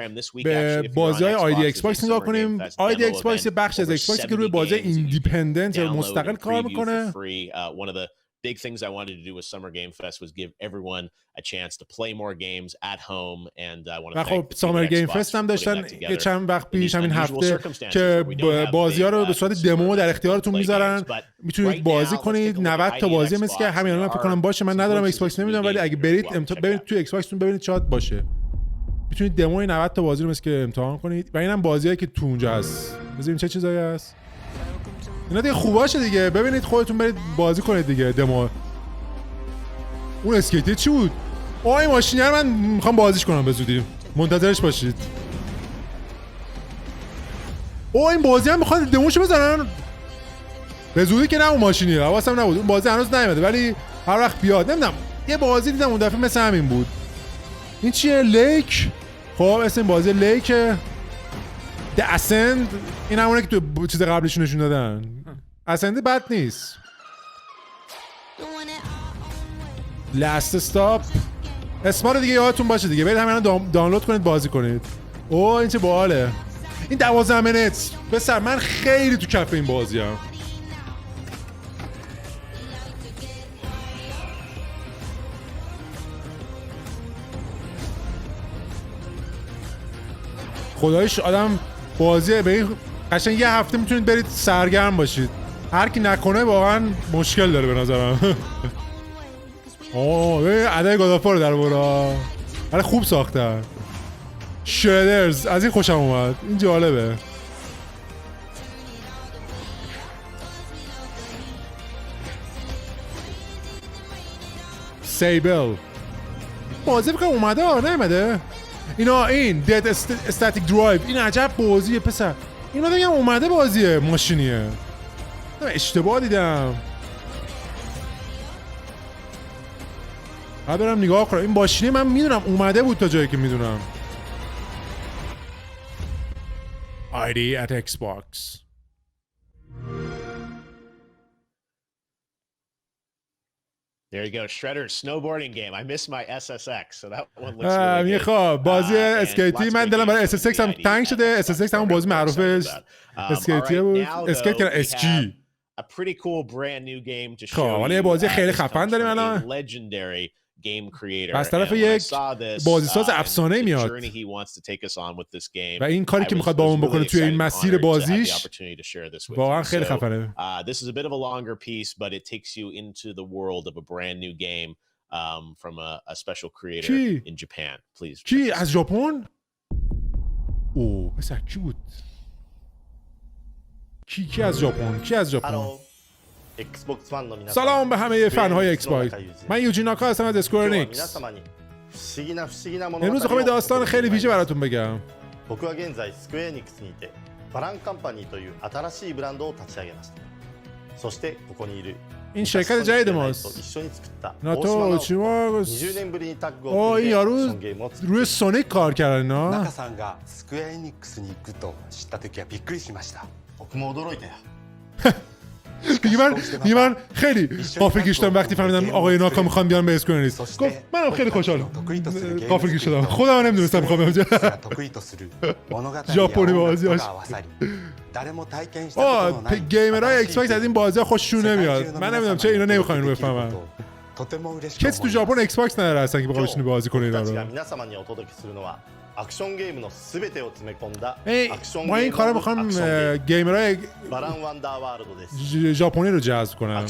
به بازی‌های آیدی ایکس باکس نگاه کنیم. آیدی ایکس باکس بخش از ایکس باکس که روی بازی ایندیپندنت یا مستقل کار می‌کنه. One of the big things I wanted to do with Summer Game Fest was give everyone a chance to play more games at home and I want to خب سامر گیم فست هم داشتن یه چند وقت پیش همین هفته که بازی‌ها رو به صورت دمو در اختیارتون میذارن، میتونید بازی کنید. 90 تا بازی مثل که همین الان فکر کنم باشه. من ندارم ایکس باکس نمیدونم ولی اگه برید ببینید تو ایکس باکستون ببینید شاید باشه. میتونید دموی 90 تا بازی رو مثل که امتحان کنید و اینم بازیایی که تو اونجا هست. ببینیم چه چیزایی هست. اینا دیگه خوباشه دیگه. ببینید خودتون برید بازی کنید دیگه دمو. اون اسکیتی چی بود؟ این ماشینه رو من میخوام بازیش کنم به زودی. منتظرش باشید. این بازی هم میخواد دموشو بزنن به زودی که نه اون ماشینیه. حواسم نبود. اون بازی هنوز نیومده ولی هر وقت بیاد. نمیدونم یه بازی دیدم اون دفعه مثل همین بود. این چیه؟ لیک. خب اسم این بازی لیکه. The Ascend. این همونه که تو چیز قبلش نشون دادن. Ascend بد نیست. Last Stop. اسما رو دیگه یادتون باشه دیگه. برید همین دانلود کنید بازی کنید. این چه باحاله. این 12 منت. بسر من خیلی تو کف این بازیام. خدایش آدم بازی به این قشنگ یه هفته میتونید برید سرگرم باشید. هر کی نکنه واقعا مشکل داره به نظرم. ببین ادای گادافار در برا. ولی خوب ساختن. شردرز از این خوشم اومد. این جالبه. سیبل بازی بکنم اومده نمیده. اینا این دد استاتیک درایو این عجب بازیه پسر. اینا دیگه اومده بازیه ماشینیه. اشتباه دیدم. برم نگاه کنم. این ماشینه من میدونم اومده بود تا جایی که میدونم. ID at Xbox. There you go, Shredder snowboarding game. I missed my SSX, so that one looks really good. خب بازی اسکیتی من دلم برای SSX هم تنگ شده. SSX همون بازی معروفه اسکیتی بود. اسکیت که SG. A pretty cool brand new game to show. حالا یه بازی خیلی خفن داریم الان. Legendary game creator. از طرف یک بازیساز افسانه میاد. و این کاری که میخواد با اون بکنه توی این مسیر بازیش واقعا خیلی خفنه. This is a bit of a longer piece, but it takes you into the world of a brand new game from a special creator in Japan. Please. کی از ژاپن؟ پسر کی بود؟ کی از ژاپن؟ سلام به همه فن‌های ایکس باکس. من یوجی ناکا هستم از اسکوئر انیکس. امروز می‌خوام یه داستان خیلی ویژه براتون بگم. این شرکت جدید ماست. ناتو اوچیما. این یارو روی سونیک کار کردن نه؟ دیگه من خیلی غافلگیر شدم وقتی فهمیدم آقای ناکا میخوان بیان به اسکوئر انیکس. گفت منم خیلی خوشحالم. غافلگیر شدم. خودم نمیدونستم میخوام اونجا. ژاپنی بازیاش. گیمرهای ایکس باکس از این بازی‌ها خوششون نمیاد. من نمیدونم چه اینا نمیخوان اینو بفهمن. کسی تو ژاپن ایکس باکس نداره اصلا که بخواد بشینه بازی کنه اینا رو. ما این کارا میخوام گیمرهای ژاپنی رو جذب کنم.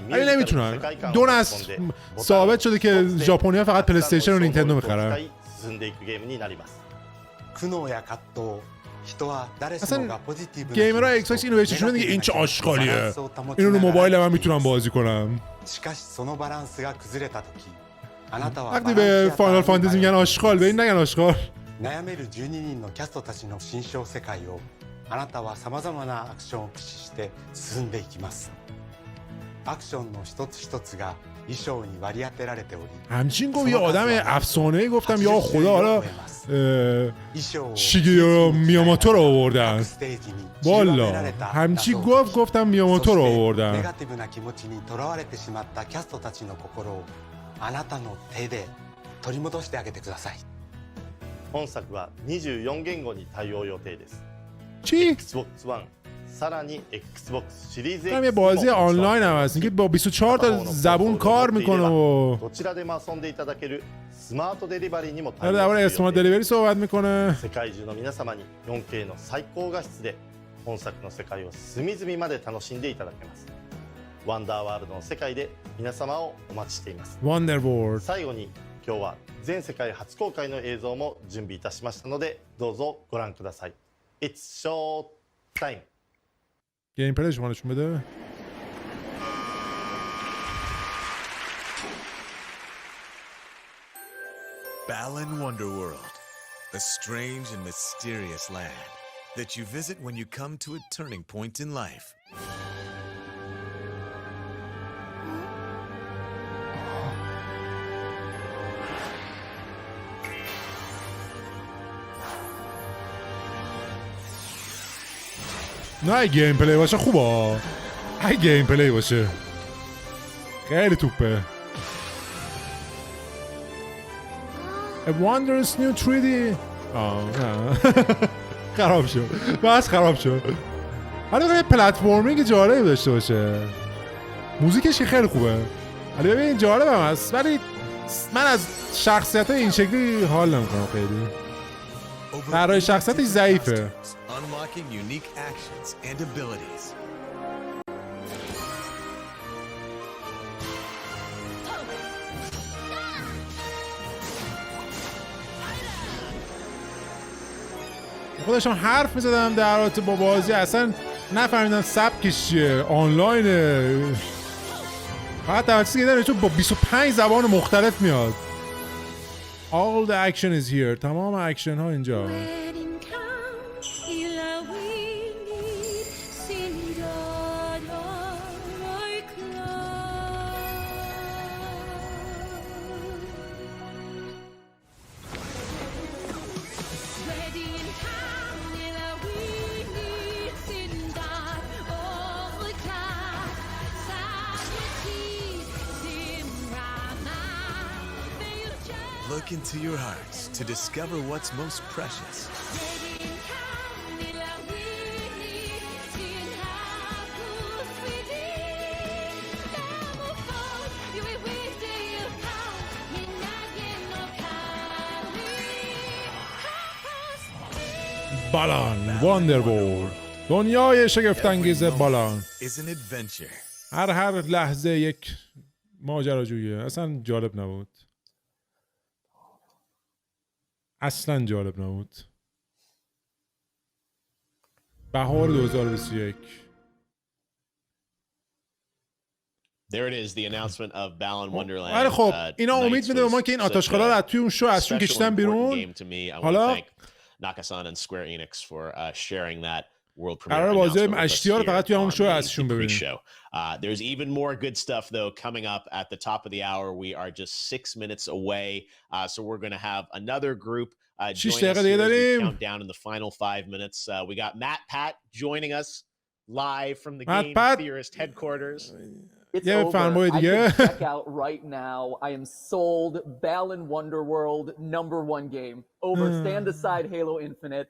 ولی نمیتونن. دو نسل ثابت شده که ژاپنی‌ها فقط پلی استیشن و نینتندو میخرن. اصلا گیمرهای ایکس باکس اینو بهش نشون دیگه این چه آشغالیه. اینو رو موبایل من میتونم بازی کنم. وقتی به فاینال فانتزی میگن آشغال به این نگن آشغال. 悩める12人のキャストたちの新章世界をあなたはさまざまなアクションを駆使して進んでいきます。アクションの一つ一つが衣装に割り当てられておりهمچین گفت یه آدم افسانه‌ای گفتم یا خدا حالا شیگیرو میاماتو رو آوردن والا همچی گفتم میاماتو رو آوردن ネガティブな気持ちにとらわれてしまったキャストたちの心をあなたの手で取り戻してあげてください。本作は24言語に対応予定です。Xbox One さらに Xbox シリーズ X もبازی آنلاین هم هست که با 24 تا زبون کار میکنه و どちらでも遊んでいただけるスマートデリバリーにも対応しています。スマートデリバリーصحبت میکنه。世界中の皆様に 4K の最高画質で本作の世界を隅々まで楽しんでいただけます。ワンダーワールドの世界で皆様をお待ちしています。ワンダーワールド。最後に今日は全世界初公開の映像も準備いたしましたのでどうぞご覧ください。It's show time. ゲームプレイしましょう。Balan Wonderworld, a strange and mysterious land that you visit when you come to a turning point in life. نه گیم پلی باشه خوبه. ای گیم پلی باشه خیلی توپه. A wondrous new 3D. خراب شد. بس خراب شد. حالا یه پلتفرمینگ جالبی داشته باشه. موزیکش خیلی خوبه. ولی ببین جالبه هست ولی من از شخصیت این شکلی حال نمیکنم خیلی. برای شخصیتش ضعیفه. Unlocking unique actions and abilities. خودشم حرف میزدم در رابطه با بازی اصلا نفهمیدم سبکش چیه آنلاینه فقط توسط یه تو با 25 زبان مختلف میاد. All the action is here. تمام اکشن ها اینجا. Look into your hearts to discover what's most precious. بالان واندرورلد دنیای شگفت‌انگیز بالان هر لحظه یک ماجراجویی. اصلا جالب نبود. اصلا جالب نبود. بهار 2021. There it is, the announcement of Balan Wonderland. آره خب اینا امید میده به ما که این آتشخالا رو از توی اون شو ازشون کشیدن بیرون. حالا Nakasan and Square Enix for sharing that world premiere. قرار بازی اشتیا رو فقط توی اون شو ازشون ببینیم. There's even more good stuff though coming up at the top of the hour. We are just 6 minutes away, so we're going to have another group join us here as we count down in the final 5 minutes. We got Matt Pat joining us live from the Game Theorist headquarters. It's over. I can check out right now. I am sold. Balan Wonderworld, #1 game. Over stand aside Halo Infinite.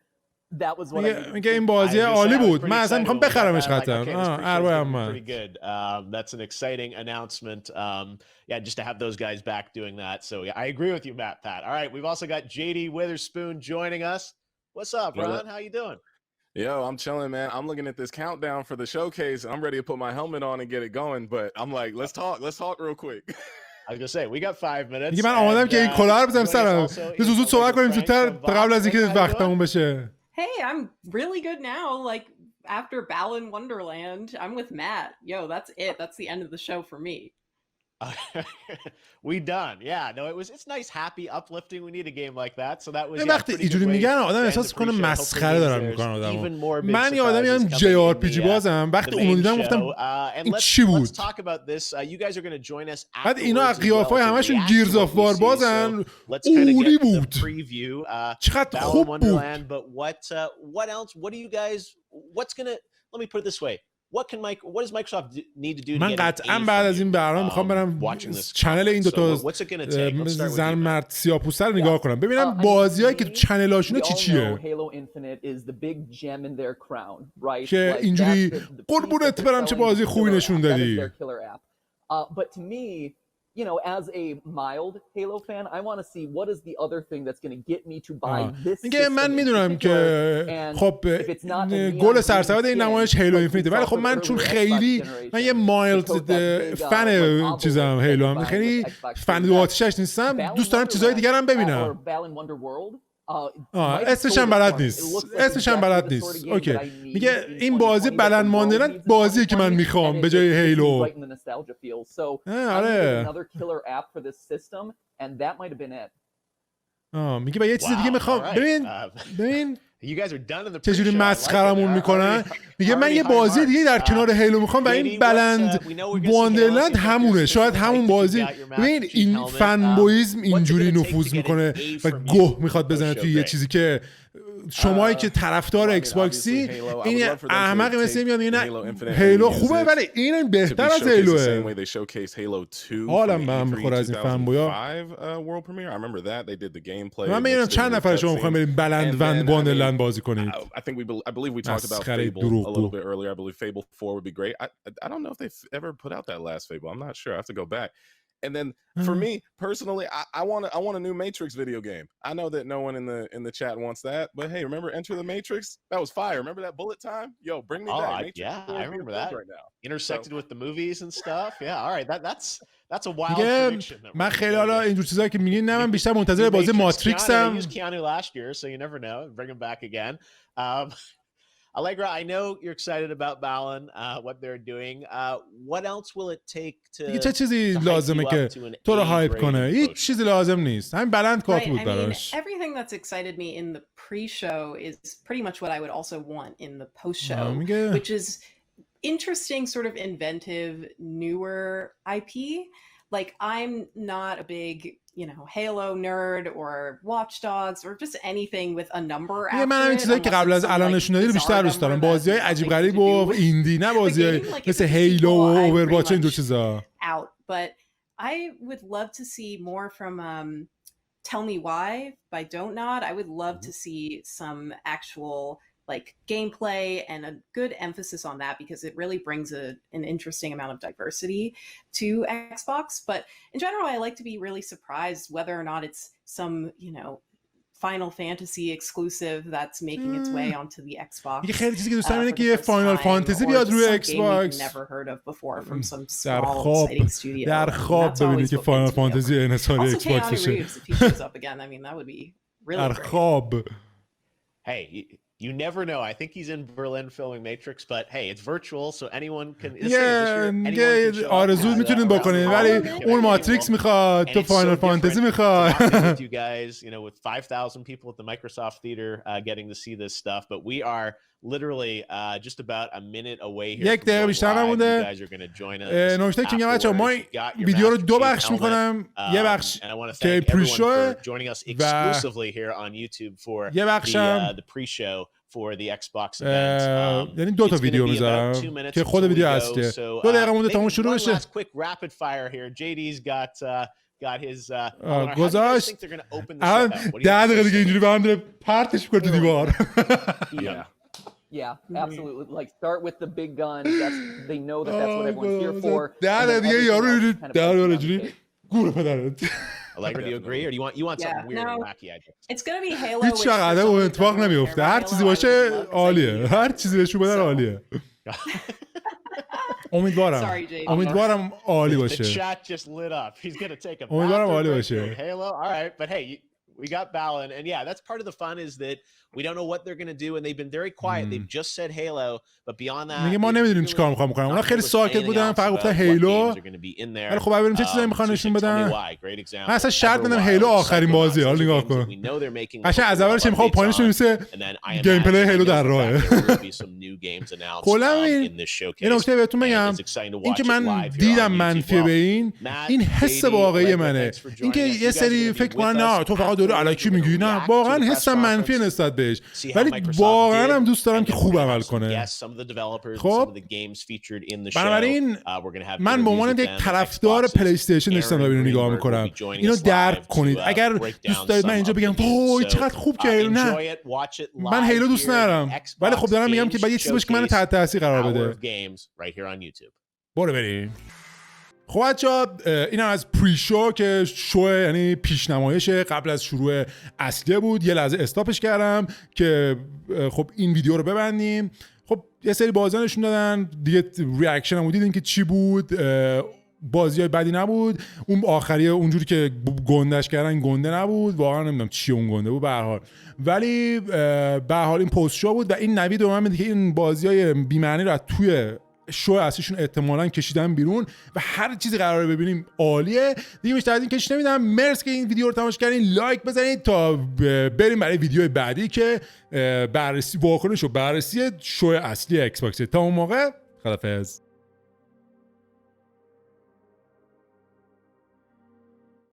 That was what I needed. میگه این بازی عالی بود. من اصلا میخوام بخرمش قطعا. ارواح من. Pretty good. That's an exciting announcement. Yeah, just to have those guys back doing that. So yeah, I agree with you, Matt Pat. All right, we've also got JD Witherspoon joining us. What's up, Ron? How you doing? Yo, I'm chilling, man. I'm looking at this countdown for the showcase. I'm ready to put my helmet on and get it going, but I'm like, let's talk real quick. I was gonna say, we got 5 minutes. دیگه من آمادم که این کلاه رو بزنم سرم. زود صحبت کنیم زودتر قبل از اینکه وقتمون بشه. Hey, I'm really good now. Like after Balan Wonderland, I'm with Matt. Yo, that's it. That's the end of the show for me. We done. Yeah, no, it's nice, happy, uplifting. We need a game like that. So that was وقتی اینجوری میگن آدم احساس کنه مسخره دارن میکنن آدمو. من یه آدمی هم جی آر پی جی بازم. وقتی اونو دیدم گفتم این چی بود؟ بعد اینا از قیافه‌های همشون گیرز آف وار بازن. اولی بود. چقدر خوب بود. What does Microsoft need to do to من قطعا بعد از این برنامه میخوام برم چنل این دوتا زن مرد سیاه‌پوسته رو نگاه کنم ببینم بازیایی که تو چنلاشونه چیه که اینجوری قربونت برم چه بازی خوبی نشون دادی. You know, as a mild Halo fan, I want to see what is the other thing that's going to get me to buy this. میگه من میدونم که خب گل سرسبد این نمایش هیلو اینفینیت ولی خب من چون خیلی من یه مایلد فن چیزام هیلو هم خیلی فن دو آتیشش نیستم دوست دارم چیزای دیگر هم ببینم. اسمش هم بلد نیست. اوکی میگه این بازی بلند ماندن بازیه که من میخوام به جای هیلو. آره میگه یه چیز دیگه میخوام. ببین چجوری مسخرمون میکنن. میگه من یه بازی دیگه در کنار هیلو میخوام و این بلند واندرلند همونه. شاید همون بازی. ببین این فن بویزم اینجوری نفوذ میکنه و گوه میخواد بزنه توی یه چیزی که شمایی که طرفدار ایکس باکسی این احمقی مثل میاد میگه نه هیلو خوبه ولی این بهتر از هیلوه. حالم به هم میخوره از این فن بویا. من میگم چند نفر شما میخوایم بریم بلند واندرلند بازی کنید. مسخره دروغگو. Fable 4 would be great. I don't know if they've ever put out that last Fable. I'm not sure. I have to go back. And then for me personally, I want a new Matrix video game. I know that no one in the chat wants that, but hey, remember Enter the Matrix? That was fire. Remember that bullet time? Yo, bring me back. Matrix yeah, I remember that. Right now. Intersected with the movies and stuff. Yeah, all right. That's a wild prediction. من خیلی حالا اینجور چیزایی که میگین نه من بیشتر منتظر بازی ماتریکسم. Keanu last year, so you never know. Bring him back again. Allegra, I know you're excited about Balan, what they're doing. What else will it take to چه چیزی لازمه که تو رو هایپ کنه؟ هیچ چیزی لازم نیست. همین بلند کافی بود براش. Everything that's excited me in the pre-show is pretty much what I would also want in the post-show, which is interesting, sort of inventive, newer IP. Like I'm not a big Halo nerd or Watch Dogs or just anything with a number after it. من این چیزایی که قبل از الان نشون دادی بیشتر دوست دارم. بازی‌های عجیب غریب و ایندی نه بازی‌های مثل هیلو و اوورواچ این دو چیزا. But I would love to see more from Tell Me Why by Don't Nod. I would love to see some actual like gameplay and a good emphasis on that because it really brings an interesting amount of diversity to Xbox. But in general, I like to be really surprised whether or not it's some, Final Fantasy exclusive that's making its way onto the Xbox. یه خیلی چیزی که دوست دارم اینه که یه فاینال فانتزی بیاد روی ایکس باکس. Never heard of before from some small exciting studio. در خواب ببینید که فاینال فانتزی انحصاری ایکس باکس بشه. If he shows up again, I mean that would be really در خواب. Hey, You never know. I think he's in Berlin filming Matrix, but hey, it's virtual, so anyone can. آرزو میتونید بکنید ولی اون ماتریکس میخواد، تو فاینال فانتزی میخواد. You guys, you know, with 5,000 people at the Microsoft Theater getting to see this stuff, but we are literally just about a minute away here. یک دقیقه بیشتر نمونده. نکته که میگم بچه‌ها ما ویدیو رو دو بخش میکنم. یه بخش که پری شو و یه بخشم for the Xbox event. یعنی دو تا ویدیو میذارم که خود ویدیو اصلیه. 2 دقیقه مونده تا اون شروع بشه. Quick rapid fire here. JD's got his گذاشت. 10 دقیقه دیگه اینجوری به هم داره پرتش می‌کنه تو دیوار. Yeah, absolutely. Like start with the big gun. They know that's what everyone's here for. 10 دقیقه دیگه یارو در اینجوری گور پدرت. Allegra, do you agree, or do you want something weird and wacky? It's gonna be Halo. هیچ چقدر اون اتفاق نمیفته. هر چیزی باشه عالیه. هر چیزی بهشون بدن عالیه. امیدوارم عالی باشه. The chat just lit up. He's gonna take a امیدوارم عالی باشه. Halo. All right, but hey, we got Balin, and yeah, that's part of the fun is that we don't know what they're going to do, and they've been very quiet. They've just said Halo, but beyond that, میگه ما نمیدونیم چیکار می‌خوام بکنن. اونا خیلی ساکت بودن، فقط گفتن هیلو. ولی خب ببینیم چه چیزایی می‌خوان نشون بدن. من اصلا شرط بدم هیلو آخرین بازی. حالا نگاه کن. قشنگ از اولش می‌خوام پایینش بنویسه گیم پلی هیلو در راهه. کلا این نکته بهتون بگم، اینکه من دیدم منفی به این حس واقعی منه. اینکه یه سری فکر کنن نه تو فقط داری الکی میگی، نه واقعا حسم منفی نسبت بهش، ولی واقعا هم دوست دارم که خوب عمل کنه. خب بنابراین من به عنوان یک طرفدار پلی استیشن داشتم اینو نگاه میکنم. اینو درک کنید. اگر دوست دارید من اینجا بگم وای چقدر خوب که هیلو، نه من هیلو دوست ندارم، ولی خب دارم میگم که باید یه چیزی باشه که منو تحت تاثیر قرار بده. برو بریم. خب بچه‌ها این از پری شو که شو یعنی پیش نمایش قبل از شروع اصلی بود. یه لحظه استاپش کردم که خب این ویدیو رو ببندیم. خب یه سری بازی‌ها نشون دادن دیگه، ریاکشن هم دیدین که چی بود. بازی‌های بدی نبود. اون آخریه اونجوری که گندش کردن گنده نبود، واقعا نمیدونم چی اون گنده بود به هر حال، ولی به هر حال این پست شو بود و این نوید به من میگه که این بازی‌های بی‌معنی رو توی شو اصلیشون احتمالاً کشیدن بیرون و هر چیزی قراره ببینیم عالیه. دیگه بیشتر از این کش نمیدم. مرسی که این ویدیو رو تماشا کردین. لایک بزنید تا بریم برای ویدیو بعدی که بررسی واکنش و بررسی شو اصلی ایکس باکس. تا اون موقع خدافظ.